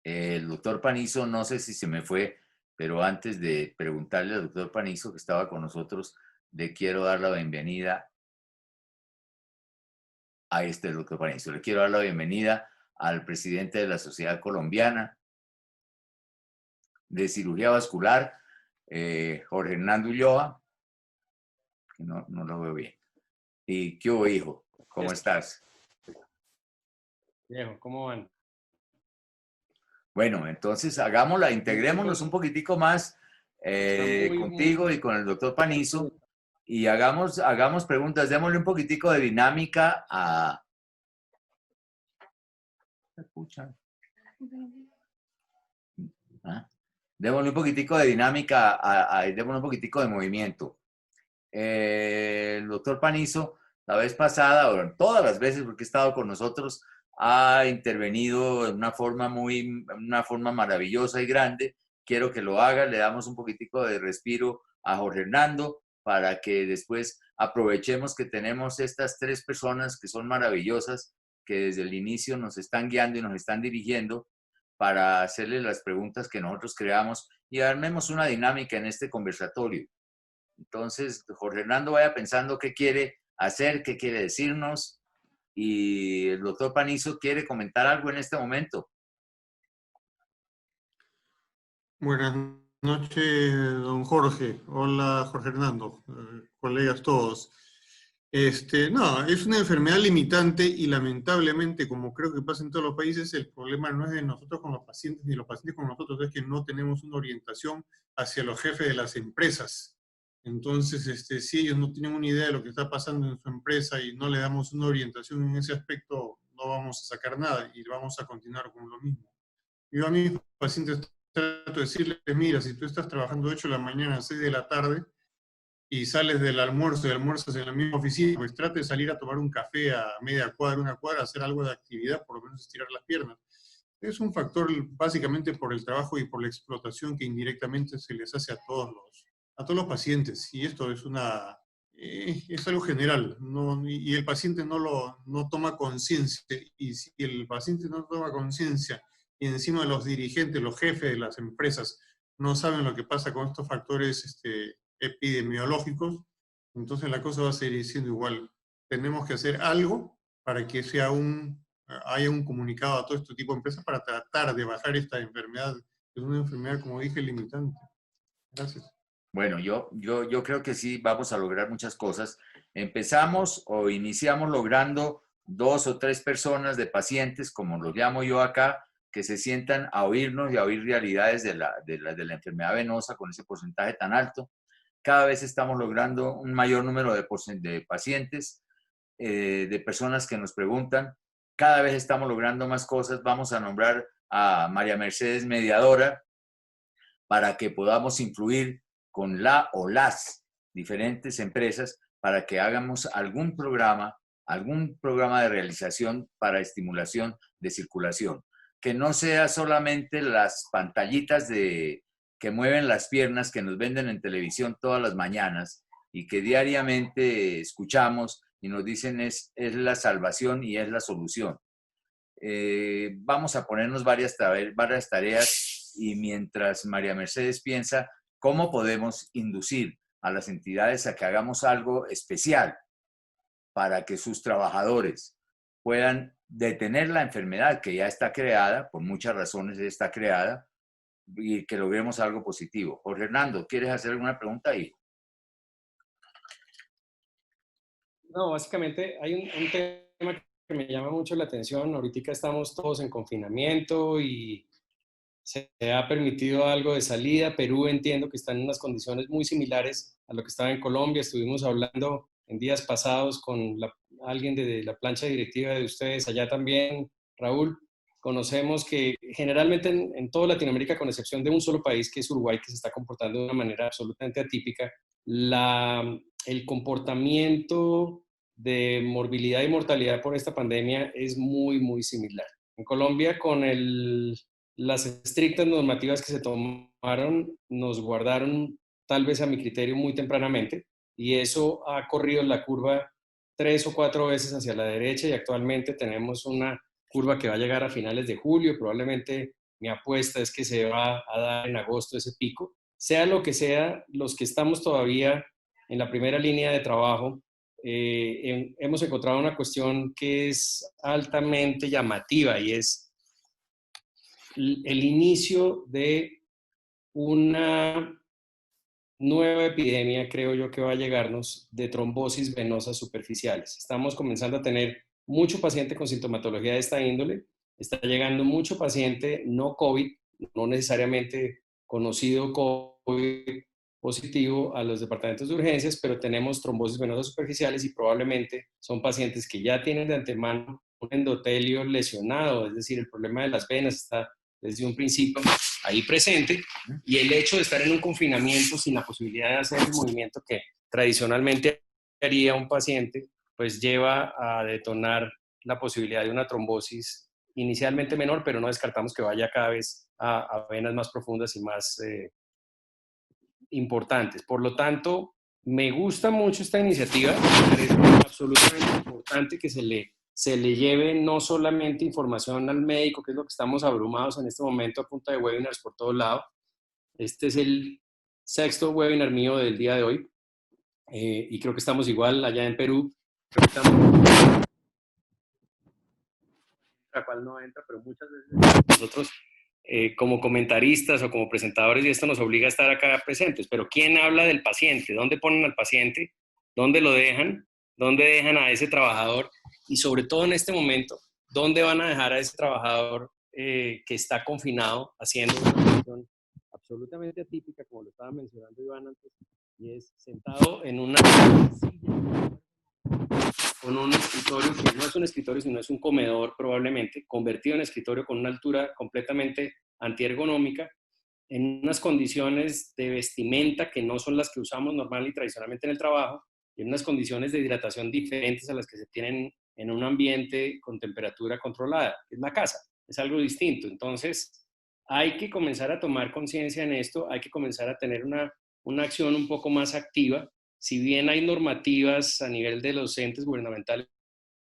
El doctor Panizo, no sé si se me fue, pero antes de preguntarle al doctor Panizo, que estaba con nosotros, le quiero dar la bienvenida a doctor Panizo. Le quiero dar la bienvenida al presidente de la Sociedad Colombiana de Cirugía Vascular, Jorge Hernando Ulloa. No lo veo bien. ¿Y qué hubo, hijo? ¿Cómo estás? Viejo, ¿cómo van? Bueno, entonces hagámosla, integrémonos un poquitico más contigo y con el doctor Panizo y hagamos preguntas, démosle un poquitico de dinámica a... ¿Ah? Démosle un poquitico de dinámica, démosle un poquitico de movimiento. El doctor Panizo, la vez pasada, o todas las veces porque ha estado con nosotros, ha intervenido de una forma maravillosa y grande. Quiero que lo haga. Le damos un poquitico de respiro a Jorge Hernando para que después aprovechemos que tenemos estas 3 personas que son maravillosas, que desde el inicio nos están guiando y nos están dirigiendo para hacerles las preguntas que nosotros creamos y armemos una dinámica en este conversatorio. Entonces, Jorge Hernando vaya pensando qué quiere hacer, qué quiere decirnos, y el doctor Panizo quiere comentar algo en este momento. Buenas noches, don Jorge. Hola, Jorge Hernando, colegas todos. No, es una enfermedad limitante y lamentablemente, como creo que pasa en todos los países, el problema no es de nosotros con los pacientes ni los pacientes con nosotros, es que no tenemos una orientación hacia los jefes de las empresas. Entonces, si ellos no tienen una idea de lo que está pasando en su empresa y no le damos una orientación en ese aspecto, no vamos a sacar nada y vamos a continuar con lo mismo. Yo a mis pacientes trato de decirles, mira, si tú estás trabajando 8 de la mañana a 6 de la tarde y sales del almuerzo y almuerzas en la misma oficina, pues trate de salir a tomar un café a media cuadra, una cuadra, hacer algo de actividad, por lo menos estirar las piernas. Es un factor básicamente por el trabajo y por la explotación que indirectamente se les hace a todos los pacientes. Y esto es es algo general, y el paciente no toma conciencia. Y si el paciente no toma conciencia y encima los dirigentes, los jefes de las empresas no saben lo que pasa con estos factores epidemiológicos, entonces la cosa va a seguir siendo igual. Tenemos que hacer algo para que haya un comunicado a todo este tipo de empresas para tratar de bajar esta enfermedad. Es una enfermedad, como dije, limitante. Gracias. Bueno, yo creo que sí vamos a lograr muchas cosas. Empezamos o iniciamos logrando 2 o 3 personas de pacientes, como los llamo yo acá, que se sientan a oírnos y a oír realidades de la enfermedad venosa con ese porcentaje tan alto. Cada vez estamos logrando un mayor número de pacientes, de personas que nos preguntan. Cada vez estamos logrando más cosas. Vamos a nombrar a María Mercedes mediadora para que podamos influir con la o las diferentes empresas para que hagamos algún programa de realización para estimulación de circulación. Que no sea solamente las pantallitas que mueven las piernas que nos venden en televisión todas las mañanas y que diariamente escuchamos y nos dicen es la salvación y es la solución. Vamos a ponernos varias tareas y mientras María Mercedes piensa cómo podemos inducir a las entidades a que hagamos algo especial para que sus trabajadores puedan detener la enfermedad que ya está creada, por muchas razones está creada, y que logremos algo positivo. Jorge Hernando, ¿quieres hacer alguna pregunta ahí? No, básicamente hay un tema que me llama mucho la atención. Ahorita estamos todos en confinamiento y se ha permitido algo de salida. Perú entiendo que está en unas condiciones muy similares a lo que estaba en Colombia. Estuvimos hablando en días pasados con alguien de la plancha directiva de ustedes allá también, Raúl. Conocemos que generalmente en toda Latinoamérica, con excepción de un solo país, que es Uruguay, que se está comportando de una manera absolutamente atípica, el comportamiento de morbilidad y mortalidad por esta pandemia es muy, muy similar. En Colombia, con las estrictas normativas que se tomaron, nos guardaron, tal vez a mi criterio, muy tempranamente, y eso ha corrido la curva 3 o 4 veces hacia la derecha, y actualmente tenemos una curva que va a llegar a finales de julio. Probablemente mi apuesta es que se va a dar en agosto ese pico. Sea lo que sea, los que estamos todavía en la primera línea de trabajo, hemos encontrado una cuestión que es altamente llamativa, y es el inicio de una nueva epidemia, creo yo, que va a llegarnos de trombosis venosas superficiales. Estamos comenzando a tener mucho paciente con sintomatología de esta índole. Está llegando mucho paciente no COVID, no necesariamente conocido COVID positivo a los departamentos de urgencias, pero tenemos trombosis venosas superficiales y probablemente son pacientes que ya tienen de antemano un endotelio lesionado, es decir, el problema de las venas está desde un principio ahí presente, y el hecho de estar en un confinamiento sin la posibilidad de hacer el movimiento que tradicionalmente haría un paciente, pues lleva a detonar la posibilidad de una trombosis inicialmente menor, pero no descartamos que vaya cada vez a venas más profundas y más importantes. Por lo tanto, me gusta mucho esta iniciativa, me parece absolutamente importante que se le lleve no solamente información al médico, que es lo que estamos abrumados en este momento a punta de webinars por todos lados. Este es el 6º webinar mío del día de hoy, y creo que estamos igual allá en Perú. Creo que estamos, la cual no entra, pero muchas veces nosotros como comentaristas o como presentadores, y esto nos obliga a estar acá presentes, pero ¿quién habla del paciente? ¿Dónde ponen al paciente? ¿Dónde lo dejan? ¿Dónde dejan a ese trabajador? Y sobre todo en este momento, ¿dónde van a dejar a ese trabajador que está confinado haciendo una función absolutamente atípica, como lo estaba mencionando Iván antes, y es sentado en una silla con un escritorio que no es un escritorio, sino es un comedor probablemente, convertido en escritorio con una altura completamente antiergonómica, en unas condiciones de vestimenta que no son las que usamos normal y tradicionalmente en el trabajo, y en unas condiciones de hidratación diferentes a las que se tienen en un ambiente con temperatura controlada. Es la casa, es algo distinto. Entonces, hay que comenzar a tomar conciencia en esto, hay que comenzar a tener una acción un poco más activa. Si bien hay normativas a nivel de los entes gubernamentales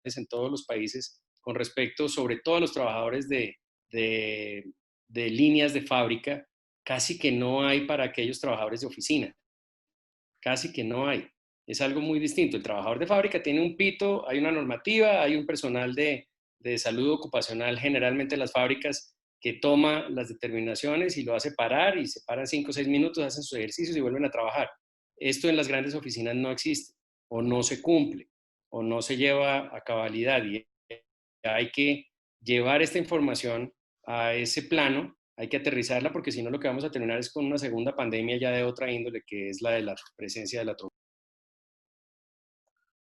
en todos los países con respecto sobre todo a los trabajadores de líneas de fábrica, casi que no hay para aquellos trabajadores de oficina. Casi que no hay. Es algo muy distinto. El trabajador de fábrica tiene un pito, hay una normativa, hay un personal de salud ocupacional, generalmente en las fábricas, que toma las determinaciones y lo hace parar, y se paran 5 o 6 minutos, hacen sus ejercicios y vuelven a trabajar. Esto en las grandes oficinas no existe, o no se cumple, o no se lleva a cabalidad, y hay que llevar esta información a ese plano, hay que aterrizarla, porque si no lo que vamos a terminar es con una segunda pandemia ya de otra índole, que es la de la presencia de la trombosis.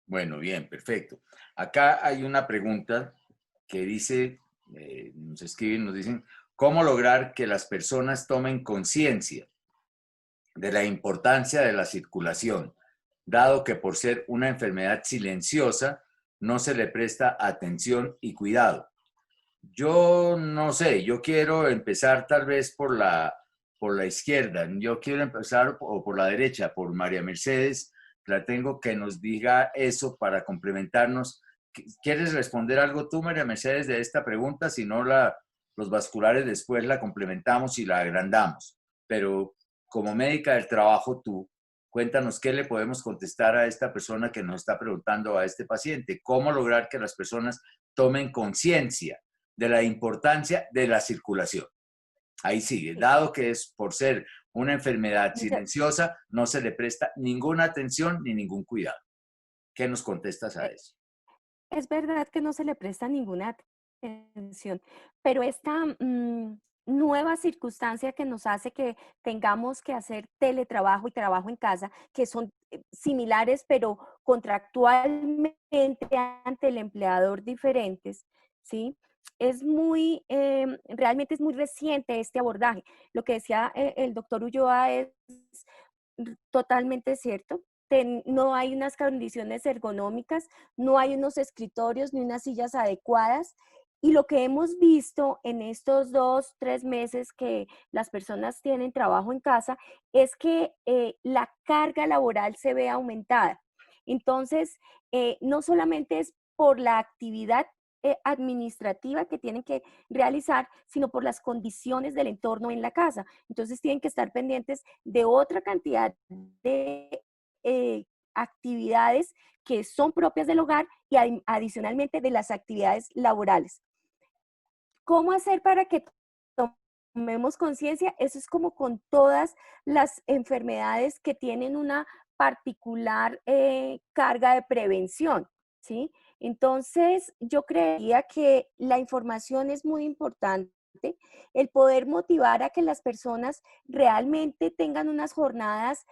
Bueno, bien, perfecto. Acá hay una pregunta que dice, nos escriben, nos dicen, ¿cómo lograr que las personas tomen conciencia de la importancia de la circulación, dado que por ser una enfermedad silenciosa no se le presta atención y cuidado? Yo no sé, yo quiero empezar tal vez por la izquierda, yo quiero empezar o por la derecha, por María Mercedes. La tengo que nos diga eso para complementarnos. ¿Quieres responder algo tú, María Mercedes, de esta pregunta? Si no, los vasculares después la complementamos y la agrandamos. Pero como médica del trabajo, tú, cuéntanos qué le podemos contestar a esta persona que nos está preguntando, a este paciente. ¿Cómo lograr que las personas tomen conciencia de la importancia de la circulación? Ahí sigue, dado que es por ser una enfermedad silenciosa, no se le presta ninguna atención ni ningún cuidado. ¿Qué nos contestas a eso? Es verdad que no se le presta ninguna atención, pero esta nueva circunstancia que nos hace que tengamos que hacer teletrabajo y trabajo en casa, que son similares, pero contractualmente ante el empleador diferentes, ¿sí? Es muy, realmente es muy reciente este abordaje. Lo que decía el doctor Ulloa es totalmente cierto. No hay unas condiciones ergonómicas, no hay unos escritorios ni unas sillas adecuadas. Y lo que hemos visto en estos 2, 3 meses que las personas tienen trabajo en casa es que la carga laboral se ve aumentada. Entonces, no solamente es por la actividad administrativa que tienen que realizar, sino por las condiciones del entorno en la casa. Entonces, tienen que estar pendientes de otra cantidad de actividades que son propias del hogar y adicionalmente de las actividades laborales. ¿Cómo hacer para que tomemos conciencia? Eso es como con todas las enfermedades que tienen una particular carga de prevención, ¿sí? Entonces, yo creía que la información es muy importante, el poder motivar a que las personas realmente tengan unas jornadas.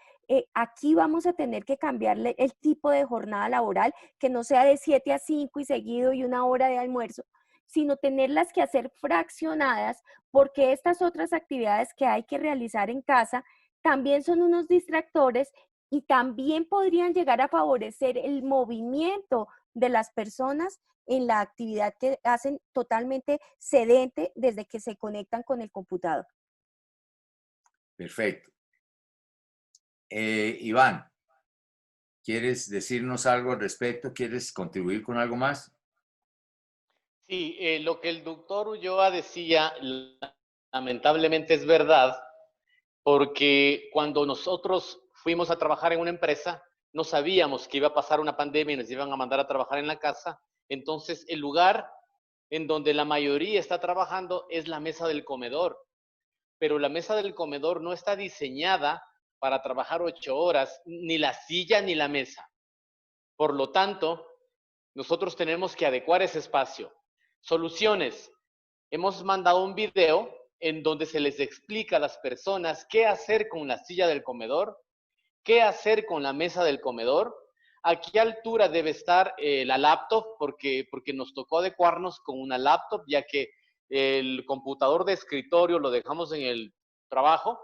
Aquí vamos a tener que cambiarle el tipo de jornada laboral, que no sea de 7 a 5 y seguido y 1 hora de almuerzo, sino tenerlas que hacer fraccionadas, porque estas otras actividades que hay que realizar en casa también son unos distractores y también podrían llegar a favorecer el movimiento de las personas en la actividad que hacen totalmente sedente desde que se conectan con el computador. Perfecto. Iván, ¿quieres decirnos algo al respecto? ¿Quieres contribuir con algo más? Sí, lo que el doctor Ulloa decía, lamentablemente es verdad, porque cuando nosotros fuimos a trabajar en una empresa, no sabíamos que iba a pasar una pandemia y nos iban a mandar a trabajar en la casa. Entonces, el lugar en donde la mayoría está trabajando es la mesa del comedor, pero la mesa del comedor no está diseñada para trabajar 8 horas, ni la silla ni la mesa. Por lo tanto, nosotros tenemos que adecuar ese espacio. Soluciones. Hemos mandado un video en donde se les explica a las personas qué hacer con la silla del comedor, qué hacer con la mesa del comedor, a qué altura debe estar la laptop, porque nos tocó adecuarnos con una laptop, ya que el computador de escritorio lo dejamos en el trabajo,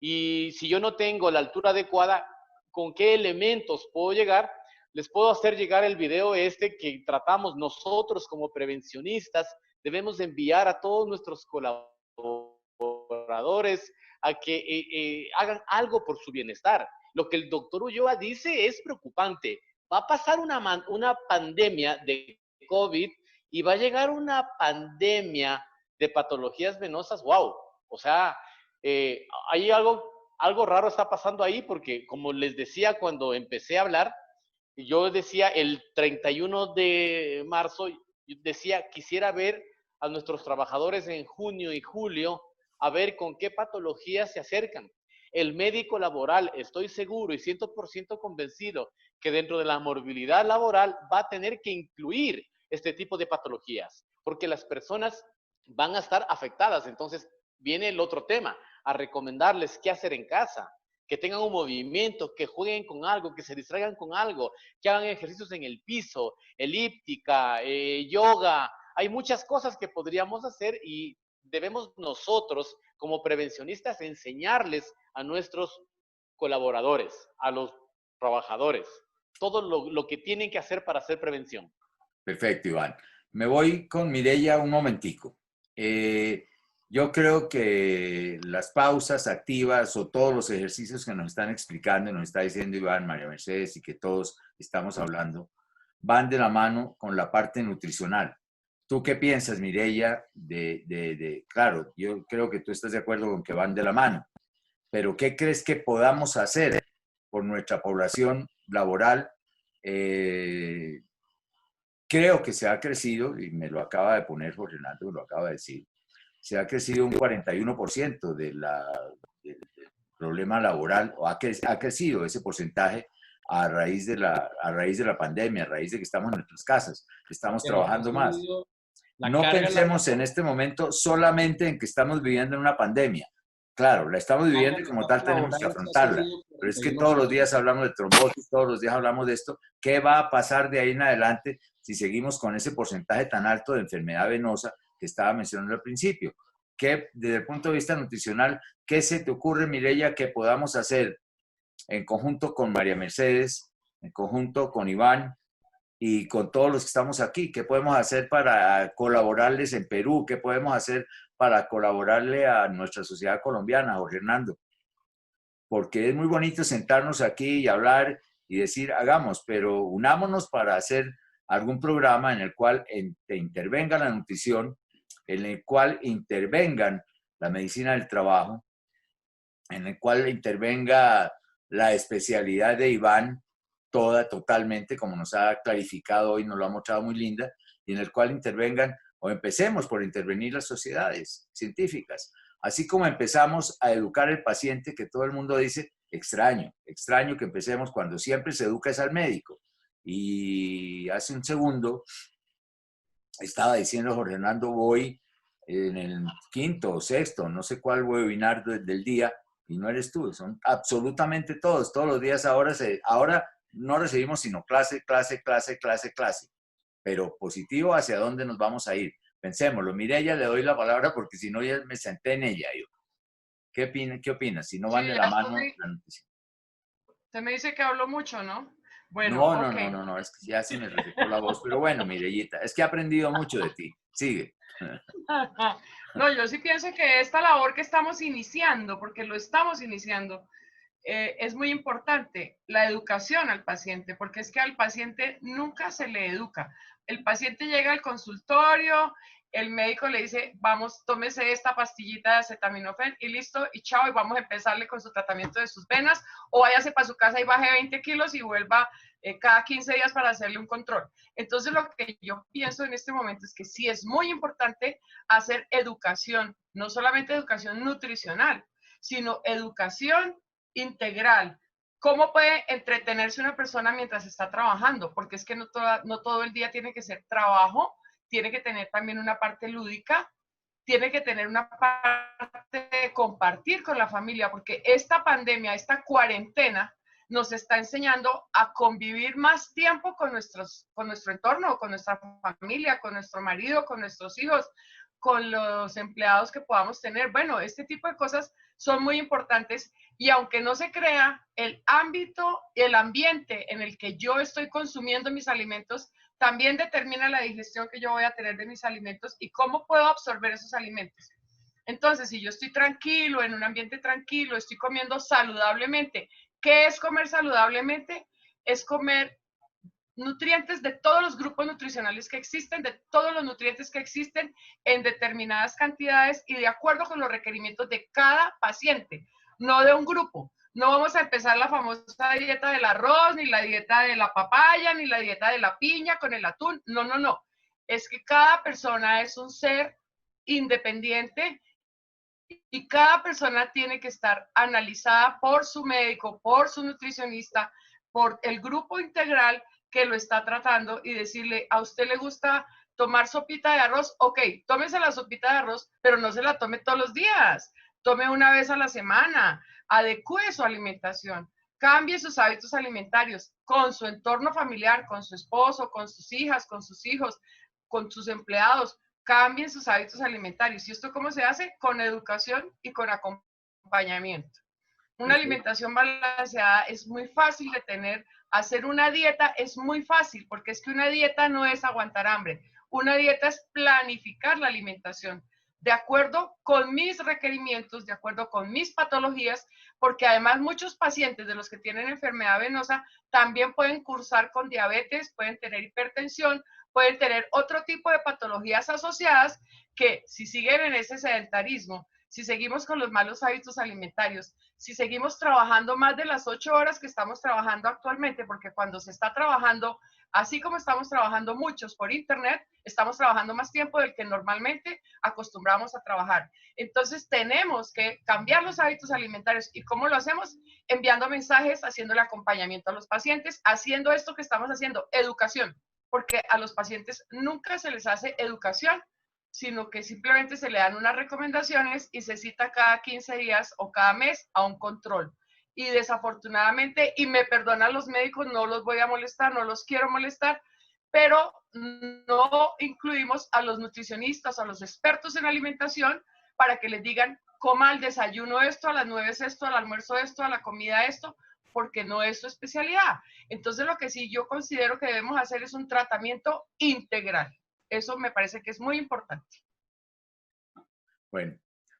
y si yo no tengo la altura adecuada, ¿con qué elementos puedo llegar? Les puedo hacer llegar el video que tratamos nosotros como prevencionistas. Debemos enviar a todos nuestros colaboradores a que hagan algo por su bienestar. Lo que el doctor Ulloa dice es preocupante. Va a pasar una pandemia de COVID y va a llegar una pandemia de patologías venosas. ¡Wow! O sea, hay algo raro está pasando ahí, porque como les decía cuando empecé a hablar, yo decía el 31 de marzo, yo decía, quisiera ver a nuestros trabajadores en junio y julio, a ver con qué patologías se acercan. El médico laboral, estoy seguro y 100% convencido que dentro de la morbilidad laboral va a tener que incluir este tipo de patologías, porque las personas van a estar afectadas. Entonces viene el otro tema, a recomendarles qué hacer en casa, que tengan un movimiento, que jueguen con algo, que se distraigan con algo, que hagan ejercicios en el piso, elíptica, yoga. Hay muchas cosas que podríamos hacer y debemos nosotros, como prevencionistas, enseñarles a nuestros colaboradores, a los trabajadores, todo lo que tienen que hacer para hacer prevención. Perfecto, Iván. Me voy con Mireya un momentico. Yo creo que las pausas activas o todos los ejercicios que nos están explicando, nos está diciendo Iván, María Mercedes y que todos estamos hablando, van de la mano con la parte nutricional. ¿Tú qué piensas, Mireya? Claro, yo creo que tú estás de acuerdo con que van de la mano, pero ¿qué crees que podamos hacer por nuestra población laboral? Creo que se ha crecido, y me lo acaba de poner Jorge Renato, me lo acaba de decir, se ha crecido un 41% del problema laboral, o ha crecido ese porcentaje a raíz de la pandemia, a raíz de que estamos en nuestras casas, que estamos trabajando más. No pensemos en este momento solamente en que estamos viviendo en una pandemia. Claro, la estamos viviendo y como tal tenemos que afrontarla, pero es que todos los días hablamos de trombosis, todos los días hablamos de esto. ¿Qué va a pasar de ahí en adelante si seguimos con ese porcentaje tan alto de enfermedad venosa que estaba mencionando al principio? ¿Qué, desde el punto de vista nutricional, qué se te ocurre, Mireya, que podamos hacer en conjunto con María Mercedes, en conjunto con Iván y con todos los que estamos aquí? ¿Qué podemos hacer para colaborarles en Perú? ¿Qué podemos hacer para colaborarle a nuestra sociedad colombiana, Jorge Hernando? Porque es muy bonito sentarnos aquí y hablar y decir, hagamos, pero unámonos para hacer algún programa en el cual intervenga la nutrición, en el cual intervengan la medicina del trabajo, en el cual intervenga la especialidad de Iván, totalmente, como nos ha clarificado hoy, nos lo ha mostrado muy linda, y en el cual intervengan, o empecemos por intervenir las sociedades científicas, así como empezamos a educar al paciente, que todo el mundo dice, extraño que empecemos cuando siempre se educa es al médico. Y hace un segundo estaba diciendo Jorge Hernando, voy en el quinto o sexto, no sé cuál webinar del día, y no eres tú, son absolutamente todos los días ahora no recibimos sino clase, pero positivo, ¿hacia dónde nos vamos a ir? Pensémoslo. Mireya, le doy la palabra porque si no ya me senté en ella. ¿Qué opinas? Si no van de la mano la noticia. Usted me dice que hablo mucho, ¿no? Bueno, No, ok. no, es que ya se me resecó la voz, pero bueno, Mirellita, es que he aprendido mucho de ti. Sigue. No, yo sí pienso que esta labor que estamos iniciando, porque lo estamos iniciando, es muy importante, la educación al paciente, porque es que al paciente nunca se le educa. El paciente llega al consultorio, el médico le dice, vamos, tómese esta pastillita de acetaminofén y listo, y chao, y vamos a empezarle con su tratamiento de sus venas, o váyase para su casa y baje 20 kilos y vuelva cada 15 días para hacerle un control. Entonces, lo que yo pienso en este momento es que sí es muy importante hacer educación, no solamente educación nutricional, sino educación integral. ¿Cómo puede entretenerse una persona mientras está trabajando? Porque es que no todo el día tiene que ser trabajo, tiene que tener también una parte lúdica, tiene que tener una parte de compartir con la familia, porque esta pandemia, esta cuarentena, nos está enseñando a convivir más tiempo con nuestro entorno, con nuestra familia, con nuestro marido, con nuestros hijos, con los empleados que podamos tener. Bueno, este tipo de cosas son muy importantes y aunque no se crea, el ámbito y el ambiente en el que yo estoy consumiendo mis alimentos también determina la digestión que yo voy a tener de mis alimentos y cómo puedo absorber esos alimentos. Entonces, si yo estoy tranquilo, en un ambiente tranquilo, estoy comiendo saludablemente. ¿Qué es comer saludablemente? Es comer nutrientes de todos los grupos nutricionales que existen, de todos los nutrientes que existen en determinadas cantidades y de acuerdo con los requerimientos de cada paciente, no de un grupo. No vamos a empezar la famosa dieta del arroz, ni la dieta de la papaya, ni la dieta de la piña con el atún. No, no, no. Es que cada persona es un ser independiente y cada persona tiene que estar analizada por su médico, por su nutricionista, por el grupo integral que lo está tratando y decirle, ¿a usted le gusta tomar sopita de arroz? Ok, tómese la sopita de arroz, pero no se la tome todos los días. Tome una vez a la semana, adecúe su alimentación, cambie sus hábitos alimentarios con su entorno familiar, con su esposo, con sus hijas, con sus hijos, con sus empleados. Cambien sus hábitos alimentarios. ¿Y esto cómo se hace? Con educación y con acompañamiento. Una alimentación balanceada es muy fácil de tener. Hacer una dieta es muy fácil, porque es que una dieta no es aguantar hambre. Una dieta es planificar la alimentación de acuerdo con mis requerimientos, de acuerdo con mis patologías, porque además muchos pacientes de los que tienen enfermedad venosa también pueden cursar con diabetes, pueden tener hipertensión, pueden tener otro tipo de patologías asociadas que si siguen en ese sedentarismo, si seguimos con los malos hábitos alimentarios, si seguimos trabajando más de las 8 horas que estamos trabajando actualmente, porque cuando se está trabajando, así como estamos trabajando muchos por internet, estamos trabajando más tiempo del que normalmente acostumbramos a trabajar. Entonces tenemos que cambiar los hábitos alimentarios. ¿Y cómo lo hacemos? Enviando mensajes, haciendo el acompañamiento a los pacientes, haciendo esto que estamos haciendo, educación, porque a los pacientes nunca se les hace educación, sino que simplemente se le dan unas recomendaciones y se cita cada 15 días o cada mes a un control. Y desafortunadamente, y me perdonan los médicos, no los voy a molestar, no los quiero molestar, pero no incluimos a los nutricionistas, a los expertos en alimentación, para que les digan, coma al desayuno esto, a las 9 es esto, al almuerzo esto, a la comida esto, porque no es su especialidad. Entonces, lo que sí yo considero que debemos hacer es un tratamiento integral. Eso me parece que es muy importante.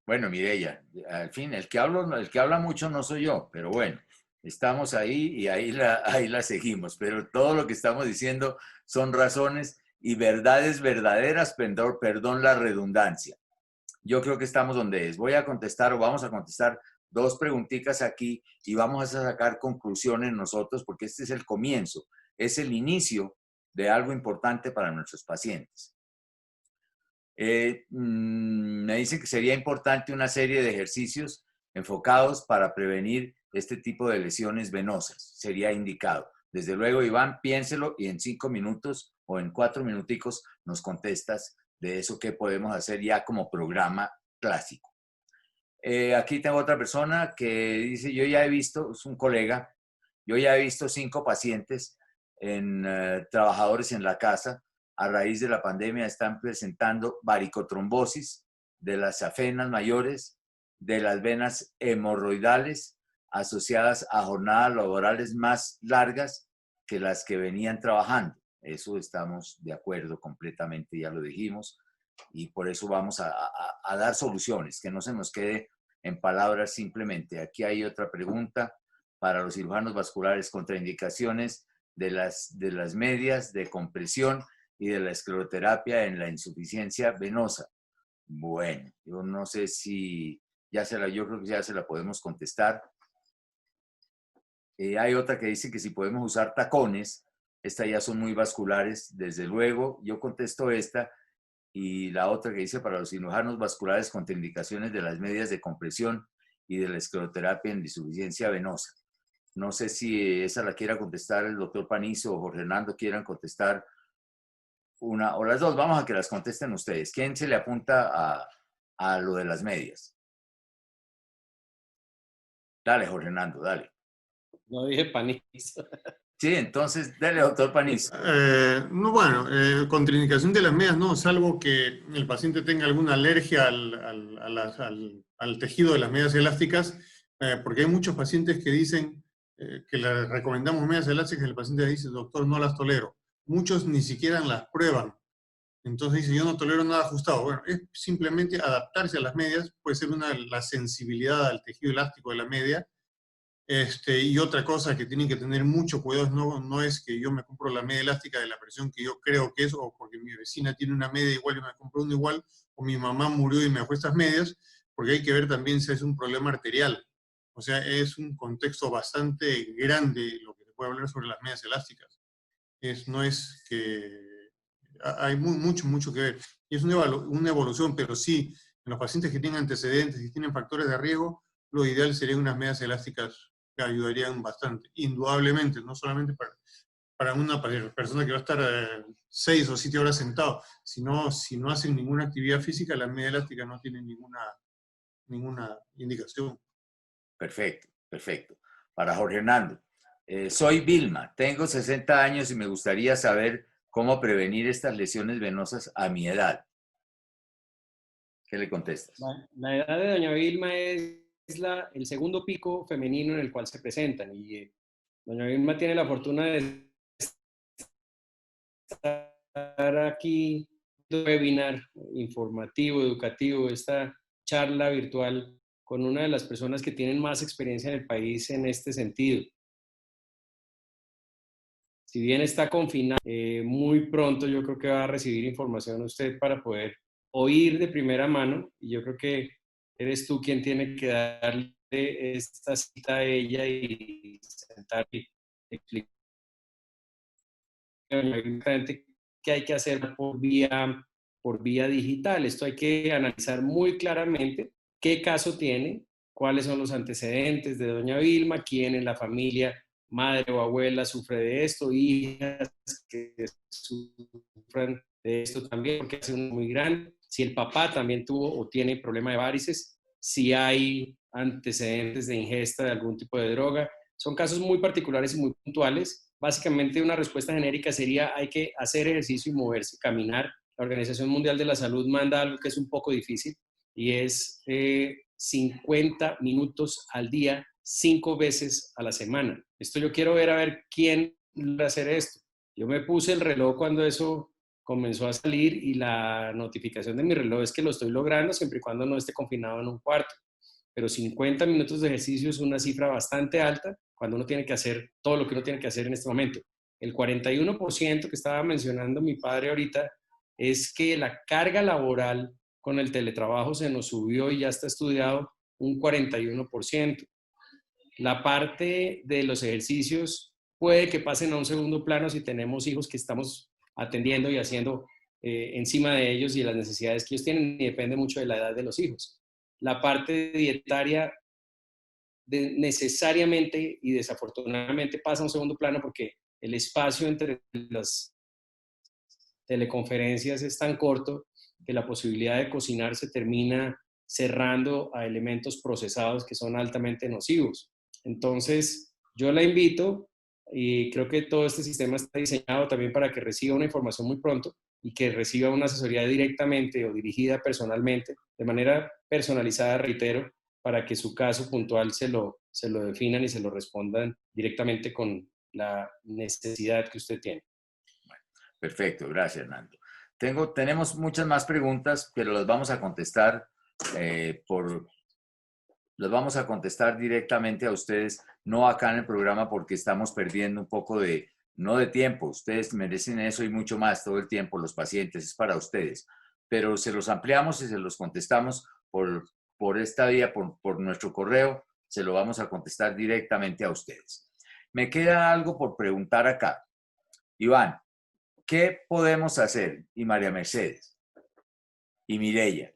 Bueno, Mireya, al fin, el que habla mucho no soy yo, pero bueno, estamos ahí y ahí la seguimos. Pero todo lo que estamos diciendo son razones y verdades verdaderas, perdón la redundancia. Yo creo que estamos donde es. Voy a contestar o vamos a contestar 2 preguntitas aquí y vamos a sacar conclusiones nosotros porque este es el comienzo, es el inicio de algo importante para nuestros pacientes. Me dicen que sería importante una serie de ejercicios enfocados para prevenir este tipo de lesiones venosas. Sería indicado. Desde luego, Iván, piénselo y en 5 minutos o en 4 minuticos nos contestas de eso que podemos hacer ya como programa clásico. Aquí tengo otra persona que dice, yo ya he visto, es un colega, yo ya he visto 5 pacientes trabajadores en la casa. A raíz de la pandemia están presentando varicotrombosis de las venas mayores, de las venas hemorroidales asociadas a jornadas laborales más largas que las que venían trabajando. Eso estamos de acuerdo completamente, ya lo dijimos, y por eso vamos a dar soluciones, que no se nos quede en palabras simplemente. Aquí hay otra pregunta para los cirujanos vasculares: contraindicaciones de las medias de compresión y de la escleroterapia en la insuficiencia venosa. Bueno, yo no sé si yo creo que ya se la podemos contestar. Hay otra que dice que si podemos usar tacones. Estas ya son muy vasculares, desde luego. Yo contesto esta. Y la otra que dice para los cirujanos vasculares contraindicaciones de las medias de compresión y de la escleroterapia en insuficiencia venosa. No sé si esa la quiera contestar el doctor Panizo o Jorge Hernando quieran contestar una o las dos. Vamos a que las contesten ustedes. ¿Quién se le apunta a lo de las medias? Dale, Jorge Hernando, dale. No dije Panizo. Sí, entonces, dale, doctor Panizo. No, bueno, contraindicación de las medias no, salvo que el paciente tenga alguna alergia al tejido de las medias elásticas, porque hay muchos pacientes que dicen que les recomendamos medias elásticas y el paciente dice, doctor, no las tolero. Muchos ni siquiera las prueban. Entonces dice, yo no tolero nada ajustado. Bueno, es simplemente adaptarse a las medias, puede ser la sensibilidad al tejido elástico de la media. Y otra cosa que tienen que tener mucho cuidado no es que yo me compro la media elástica de la presión que yo creo que es, o porque mi vecina tiene una media igual y me compro una igual, o mi mamá murió y me dejó estas medias, porque hay que ver también si es un problema arterial. O sea, es un contexto bastante grande lo que se puede hablar sobre las medias elásticas. No es que... Hay mucho que ver. Y es una evolución, pero sí, en los pacientes que tienen antecedentes y tienen factores de riesgo, lo ideal sería unas medias elásticas que ayudarían bastante, indudablemente, no solamente para una persona que va a estar 6 o 7 horas sentado, sino si no hacen ninguna actividad física, la media elástica no tiene ninguna indicación. Perfecto, perfecto. Para Jorge Hernando, soy Vilma, tengo 60 años y me gustaría saber cómo prevenir estas lesiones venosas a mi edad. ¿Qué le contestas? La edad de doña Vilma es el segundo pico femenino en el cual se presentan, y doña Vilma tiene la fortuna de estar aquí, un webinar informativo, educativo, esta charla virtual con una de las personas que tienen más experiencia en el país en este sentido. Si bien está confinada, muy pronto yo creo que va a recibir información usted para poder oír de primera mano, y yo creo que eres tú quien tiene que darle esta cita a ella y sentar y explicar qué hay que hacer por vía digital. Esto hay que analizar muy claramente qué caso tiene, cuáles son los antecedentes de doña Vilma, quién en la familia, madre o abuela, sufre de esto, hijas que sufran de esto también, porque es muy grande. Si el papá también tuvo o tiene problema de varices, si hay antecedentes de ingesta de algún tipo de droga. Son casos muy particulares y muy puntuales. Básicamente una respuesta genérica sería hay que hacer ejercicio y moverse, caminar. La Organización Mundial de la Salud manda algo que es un poco difícil y es 50 minutos al día, 5 veces a la semana. Esto yo quiero ver a ver quién va a hacer esto. Yo me puse el reloj cuando eso comenzó a salir y la notificación de mi reloj es que lo estoy logrando siempre y cuando no esté confinado en un cuarto. Pero 50 minutos de ejercicio es una cifra bastante alta cuando uno tiene que hacer todo lo que uno tiene que hacer en este momento. El 41% que estaba mencionando mi padre ahorita es que la carga laboral con el teletrabajo se nos subió y ya está estudiado un 41%. La parte de los ejercicios puede que pasen a un segundo plano si tenemos hijos que estamos atendiendo y haciendo encima de ellos y las necesidades que ellos tienen, y depende mucho de la edad de los hijos. La parte dietaria necesariamente y desafortunadamente pasa a un segundo plano porque el espacio entre las teleconferencias es tan corto que la posibilidad de cocinar se termina cerrando a elementos procesados que son altamente nocivos. Entonces, yo la invito, y creo que todo este sistema está diseñado también para que reciba una información muy pronto y que reciba una asesoría directamente o dirigida personalmente, de manera personalizada, reitero, para que su caso puntual se lo definan y se lo respondan directamente con la necesidad que usted tiene. Perfecto, gracias, Hernando. Tenemos muchas más preguntas, pero las vamos a contestar las vamos a contestar directamente a ustedes, no acá en el programa, porque estamos perdiendo un poco no de tiempo. Ustedes merecen eso y mucho más todo el tiempo, los pacientes, es para ustedes. Pero se los ampliamos y se los contestamos por esta vía, por nuestro correo, se lo vamos a contestar directamente a ustedes. Me queda algo por preguntar acá. Iván, ¿qué podemos hacer? Y María Mercedes y Mireya,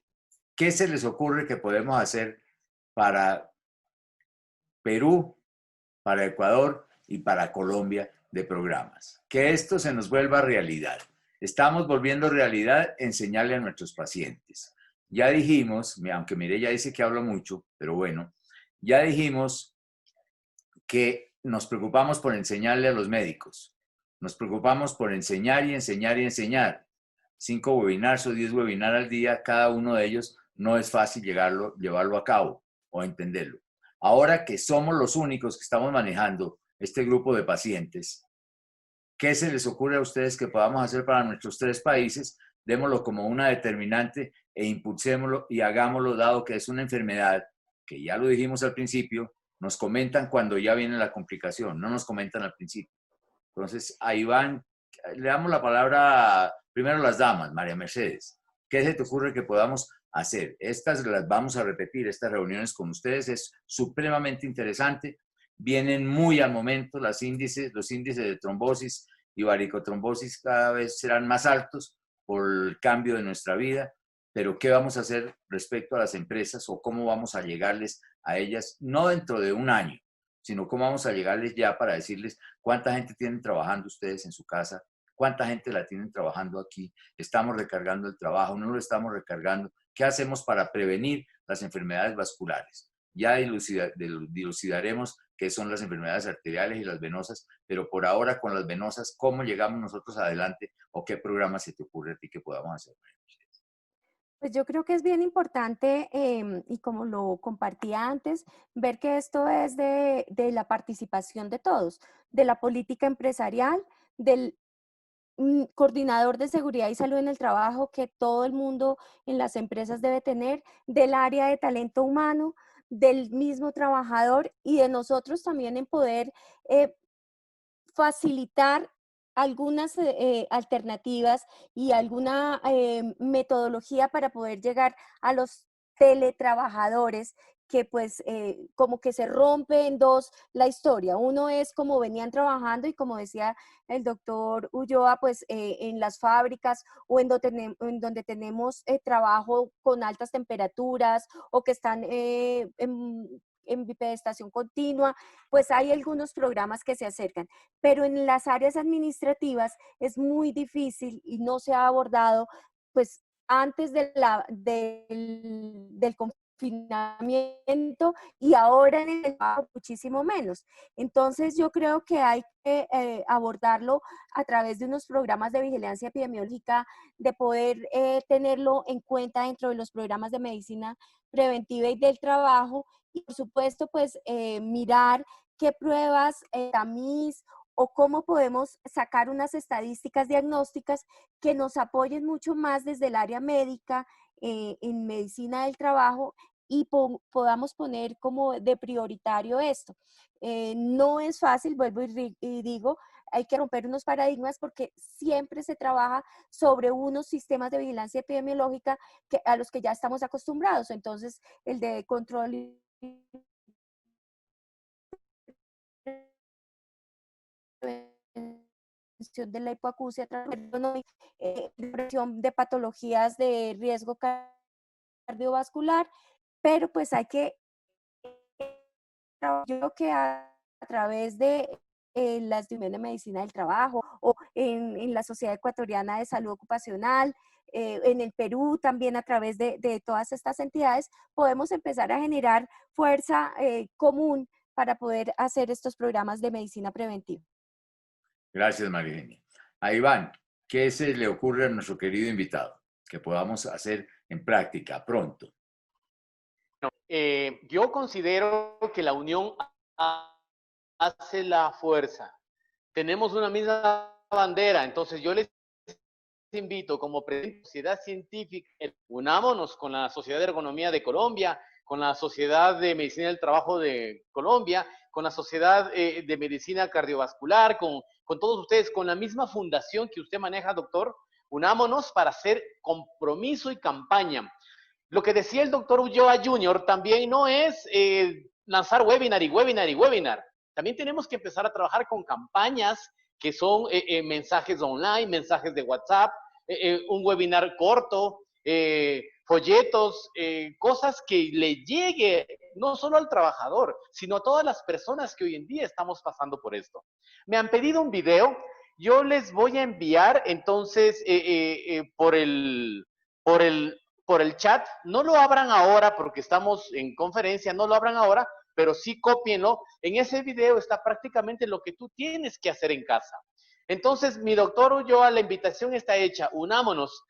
¿qué se les ocurre que podemos hacer para Perú, para Ecuador y para Colombia de programas? Que esto se nos vuelva realidad. Estamos volviendo realidad enseñarle a nuestros pacientes. Ya dijimos, aunque Mireya dice que hablo mucho, pero bueno, ya dijimos que nos preocupamos por enseñarle a los médicos. Nos preocupamos por enseñar y enseñar y enseñar. 5 webinars o 10 webinars al día, cada uno de ellos no es fácil llevarlo a cabo o entenderlo. Ahora que somos los únicos que estamos manejando este grupo de pacientes, ¿qué se les ocurre a ustedes que podamos hacer para nuestros 3 países? Démoslo como una determinante e impulsémoslo y hagámoslo, dado que es una enfermedad que ya lo dijimos al principio, nos comentan cuando ya viene la complicación, no nos comentan al principio. Entonces, a Iván, le damos la palabra primero a las damas. María Mercedes, ¿qué se te ocurre que podamos hacer? Estas las vamos a repetir, estas reuniones con ustedes, es supremamente interesante. Vienen muy al momento los índices de trombosis y varicotrombosis cada vez serán más altos por el cambio de nuestra vida, pero ¿qué vamos a hacer respecto a las empresas o cómo vamos a llegarles a ellas? No dentro de un año, sino cómo vamos a llegarles ya para decirles cuánta gente tienen trabajando ustedes en su casa, cuánta gente la tienen trabajando aquí, estamos recargando el trabajo, no lo estamos recargando, ¿qué hacemos para prevenir las enfermedades vasculares? Ya dilucidaremos qué son las enfermedades arteriales y las venosas, pero por ahora con las venosas, ¿cómo llegamos nosotros adelante o qué programa se te ocurre a ti que podamos hacer? Pues yo creo que es bien importante, y como lo compartía antes, ver que esto es de la participación de todos, de la política empresarial, del coordinador de seguridad y salud en el trabajo que todo el mundo en las empresas debe tener, del área de talento humano, del mismo trabajador y de nosotros también en poder facilitar algunas alternativas y alguna metodología para poder llegar a los teletrabajadores que pues como que se rompe en dos la historia. Uno es como venían trabajando y como decía el doctor Ulloa, pues en las fábricas o en donde tenemos trabajo con altas temperaturas o que están en bipedestación continua, pues hay algunos programas que se acercan, pero en las áreas administrativas es muy difícil y no se ha abordado, pues antes del confinamiento y ahora en el trabajo muchísimo menos. Entonces yo creo que hay que abordarlo a través de unos programas de vigilancia epidemiológica, de poder tenerlo en cuenta dentro de los programas de medicina preventiva y del trabajo, y por supuesto pues mirar qué pruebas, tamiz o cómo podemos sacar unas estadísticas diagnósticas que nos apoyen mucho más desde el área médica, en medicina del trabajo, y podamos poner como de prioritario esto. No es fácil, vuelvo y digo, hay que romper unos paradigmas porque siempre se trabaja sobre unos sistemas de vigilancia epidemiológica a los que ya estamos acostumbrados. Entonces, el de control y de la hipoacusia, prevención de patologías de riesgo cardiovascular, pero pues hay que, yo creo que a través de las divisiones de medicina del trabajo o en la Sociedad Ecuatoriana de Salud Ocupacional, en el Perú también a través de todas estas entidades, podemos empezar a generar fuerza común para poder hacer estos programas de medicina preventiva. Gracias, María Eugenia. A Iván, ¿qué se le ocurre a nuestro querido invitado que podamos hacer en práctica pronto? Yo considero que la unión hace la fuerza. tenemos una misma bandera. Entonces yo les invito como presidente de Sociedad Científica, unámonos con la Sociedad de Ergonomía de Colombia, con la Sociedad de Medicina del Trabajo de Colombia, con la Sociedad de Medicina Cardiovascular, con todos ustedes, con la misma fundación que usted maneja, doctor. Unámonos para hacer compromiso y campaña. Lo que decía el doctor Ulloa Jr. también no es lanzar webinar y webinar y webinar. También tenemos que empezar a trabajar con campañas que son mensajes online, mensajes de WhatsApp, un webinar corto, folletos, cosas que le llegue no solo al trabajador, sino a todas las personas que hoy en día estamos pasando por esto. Me han pedido un video, yo les voy a enviar entonces por el chat. No lo abran ahora porque estamos en conferencia, no lo abran ahora, pero sí cópienlo. En ese video está prácticamente lo que tú tienes que hacer en casa. Entonces, mi doctor Ulloa, la invitación está hecha. Unámonos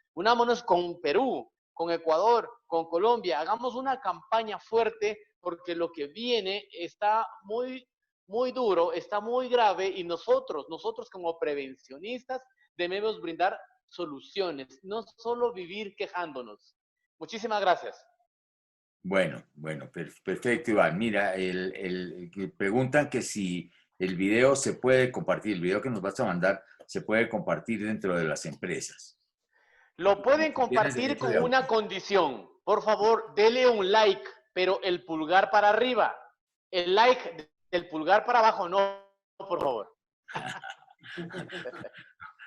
con Perú, con Ecuador, con Colombia. Hagamos una campaña fuerte porque lo que viene está muy, muy duro, está muy grave y nosotros como prevencionistas debemos brindar soluciones, no solo vivir quejándonos. Muchísimas gracias. Bueno, perfecto, Iván. Mira, preguntan que si el video se puede compartir, el video que nos vas a mandar se puede compartir dentro de las empresas. Lo pueden compartir con una condición. Por favor, dele un like, pero el pulgar para arriba. El like del pulgar para abajo, no, por favor.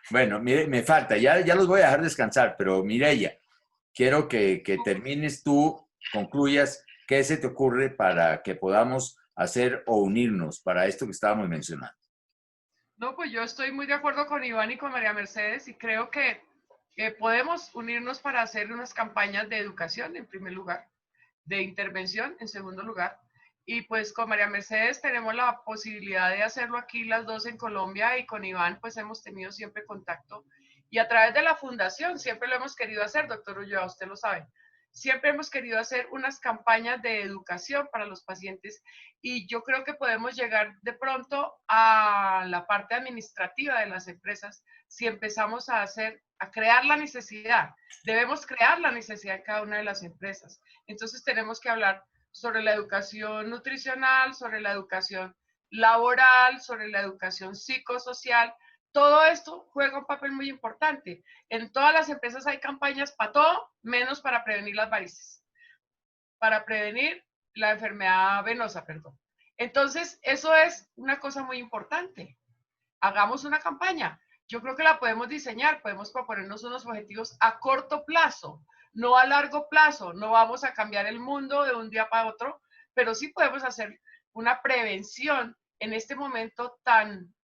Bueno, mire, me falta, ya los voy a dejar descansar, pero Mireya, quiero que termines tú, concluyas qué se te ocurre para que podamos hacer o unirnos para esto que estábamos mencionando. No, pues yo estoy muy de acuerdo con Iván y con María Mercedes y creo que podemos unirnos para hacer unas campañas de educación en primer lugar, de intervención en segundo lugar. Y pues con María Mercedes tenemos la posibilidad de hacerlo aquí las dos en Colombia y con Iván pues hemos tenido siempre contacto. Y a través de la fundación siempre lo hemos querido hacer, doctor Ulloa, usted lo sabe. Siempre hemos querido hacer unas campañas de educación para los pacientes y yo creo que podemos llegar de pronto a la parte administrativa de las empresas si empezamos a crear la necesidad. Debemos crear la necesidad en cada una de las empresas. Entonces tenemos que hablar sobre la educación nutricional, sobre la educación laboral, sobre la educación psicosocial. Todo esto juega un papel muy importante. En todas las empresas hay campañas para todo, menos para prevenir las varices, para prevenir la enfermedad venosa, perdón. Entonces, eso es una cosa muy importante. Hagamos una campaña. Yo creo que la podemos diseñar, podemos proponernos unos objetivos a corto plazo, no a largo plazo. No vamos a cambiar el mundo de un día para otro, pero sí podemos hacer una prevención en este momento tan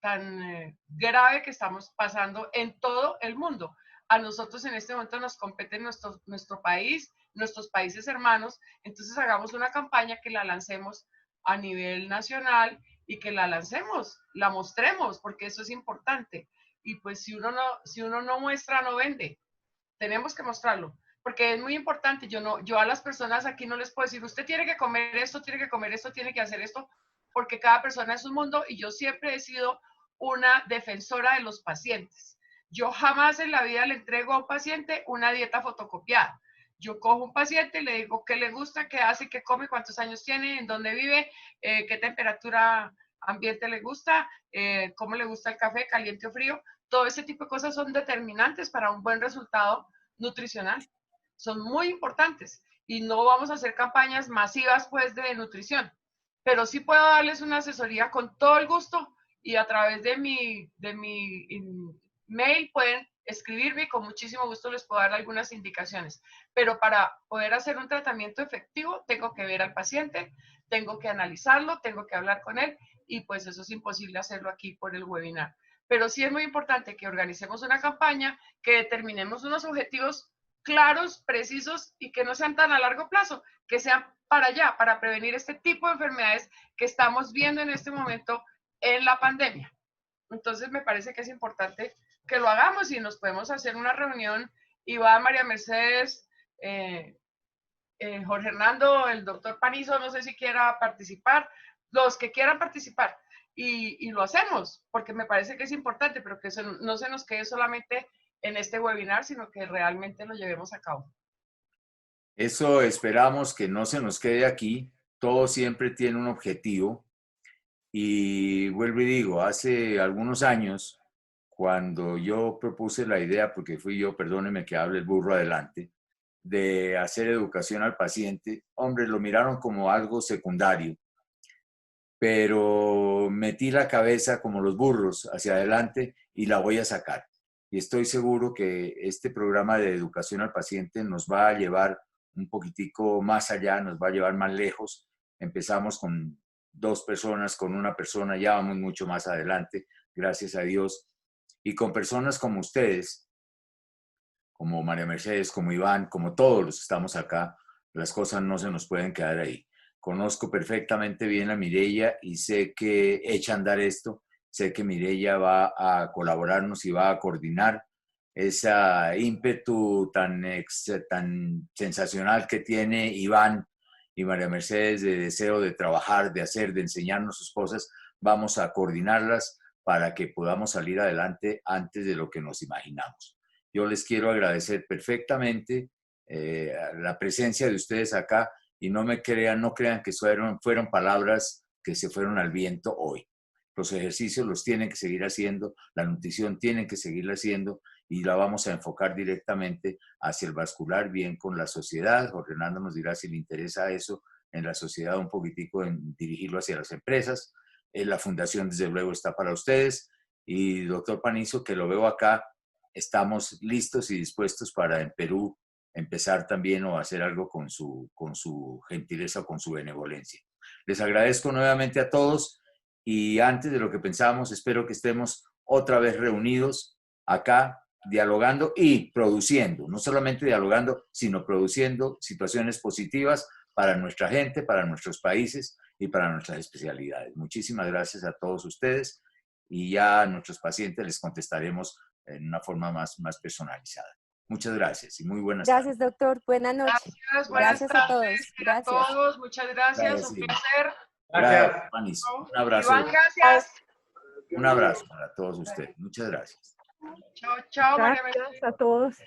grave que estamos pasando en todo el mundo. A nosotros en este momento nos compete nuestro país, nuestros países hermanos, entonces hagamos una campaña que la lancemos a nivel nacional y que la lancemos, la mostremos, porque eso es importante. Y pues si uno no muestra, no vende. Tenemos que mostrarlo, porque es muy importante. Yo a las personas aquí no les puedo decir, usted tiene que comer esto, tiene que comer esto, tiene que hacer esto, porque cada persona es un mundo y yo siempre he sido una defensora de los pacientes. Yo jamás en la vida le entrego a un paciente una dieta fotocopiada. Yo cojo un paciente y le digo qué le gusta, qué hace, qué come, cuántos años tiene, en dónde vive, qué temperatura ambiente le gusta, cómo le gusta el café, caliente o frío. Todo ese tipo de cosas son determinantes para un buen resultado nutricional. Son muy importantes y no vamos a hacer campañas masivas pues de nutrición, pero sí puedo darles una asesoría con todo el gusto y a través de mi mail pueden escribirme y con muchísimo gusto les puedo dar algunas indicaciones. Pero para poder hacer un tratamiento efectivo tengo que ver al paciente, tengo que analizarlo, tengo que hablar con él y pues eso es imposible hacerlo aquí por el webinar. Pero sí es muy importante que organicemos una campaña, que determinemos unos objetivos claros, precisos y que no sean tan a largo plazo, que sean para allá, para prevenir este tipo de enfermedades que estamos viendo en este momento en la pandemia. Entonces me parece que es importante que lo hagamos y nos podemos hacer una reunión. Iván, María Mercedes, Jorge Hernando, el doctor Panizo, no sé si quiera participar, los que quieran participar. y lo hacemos, porque me parece que es importante, pero que no se nos quede solamente en este webinar, sino que realmente lo llevemos a cabo. Eso esperamos que no se nos quede aquí. Todo siempre tiene un objetivo. Y vuelvo y digo, hace algunos años, cuando yo propuse la idea, porque fui yo, perdóneme que hable el burro adelante, de hacer educación al paciente, hombre, lo miraron como algo secundario, pero metí la cabeza como los burros hacia adelante y la voy a sacar. Y estoy seguro que este programa de educación al paciente nos va a llevar un poquitico más allá, nos va a llevar más lejos. Empezamos con 2 personas, con 1 persona, ya vamos mucho más adelante, gracias a Dios. Y con personas como ustedes, como María Mercedes, como Iván, como todos los que estamos acá, las cosas no se nos pueden quedar ahí. Conozco perfectamente bien a Mireya y sé que echa a andar esto, sé que Mireya va a colaborarnos y va a coordinar ese ímpetu tan sensacional que tiene Iván y María Mercedes de deseo de trabajar, de hacer, de enseñarnos sus cosas. Vamos a coordinarlas para que podamos salir adelante antes de lo que nos imaginamos. Yo les quiero agradecer perfectamente la presencia de ustedes acá y no crean que fueron palabras que se fueron al viento hoy. Los ejercicios los tienen que seguir haciendo, la nutrición tienen que seguirla haciendo y la vamos a enfocar directamente hacia el vascular, bien con la sociedad. Jorge Hernando nos dirá si le interesa eso en la sociedad, un poquitico en dirigirlo hacia las empresas. La fundación, desde luego, está para ustedes. Y doctor Panizo, que lo veo acá, estamos listos y dispuestos para en Perú empezar también o hacer algo con su gentileza o con su benevolencia. Les agradezco nuevamente a todos y antes de lo que pensamos, espero que estemos otra vez reunidos acá, dialogando y produciendo, no solamente dialogando, sino produciendo situaciones positivas para nuestra gente, para nuestros países y para nuestras especialidades. Muchísimas gracias a todos ustedes y ya a nuestros pacientes les contestaremos en una forma más personalizada. Muchas gracias y muy buenas tardes. Gracias, doctor. Buenas noches. Gracias, buenas Gracias a todos. tardes Gracias. a todos. Muchas gracias, Gracias, un Iván. placer. Gracias, Panis. Un abrazo. Iván, gracias. Un abrazo para todos ustedes. Muchas gracias. Chao, chao, María Gracias a todos.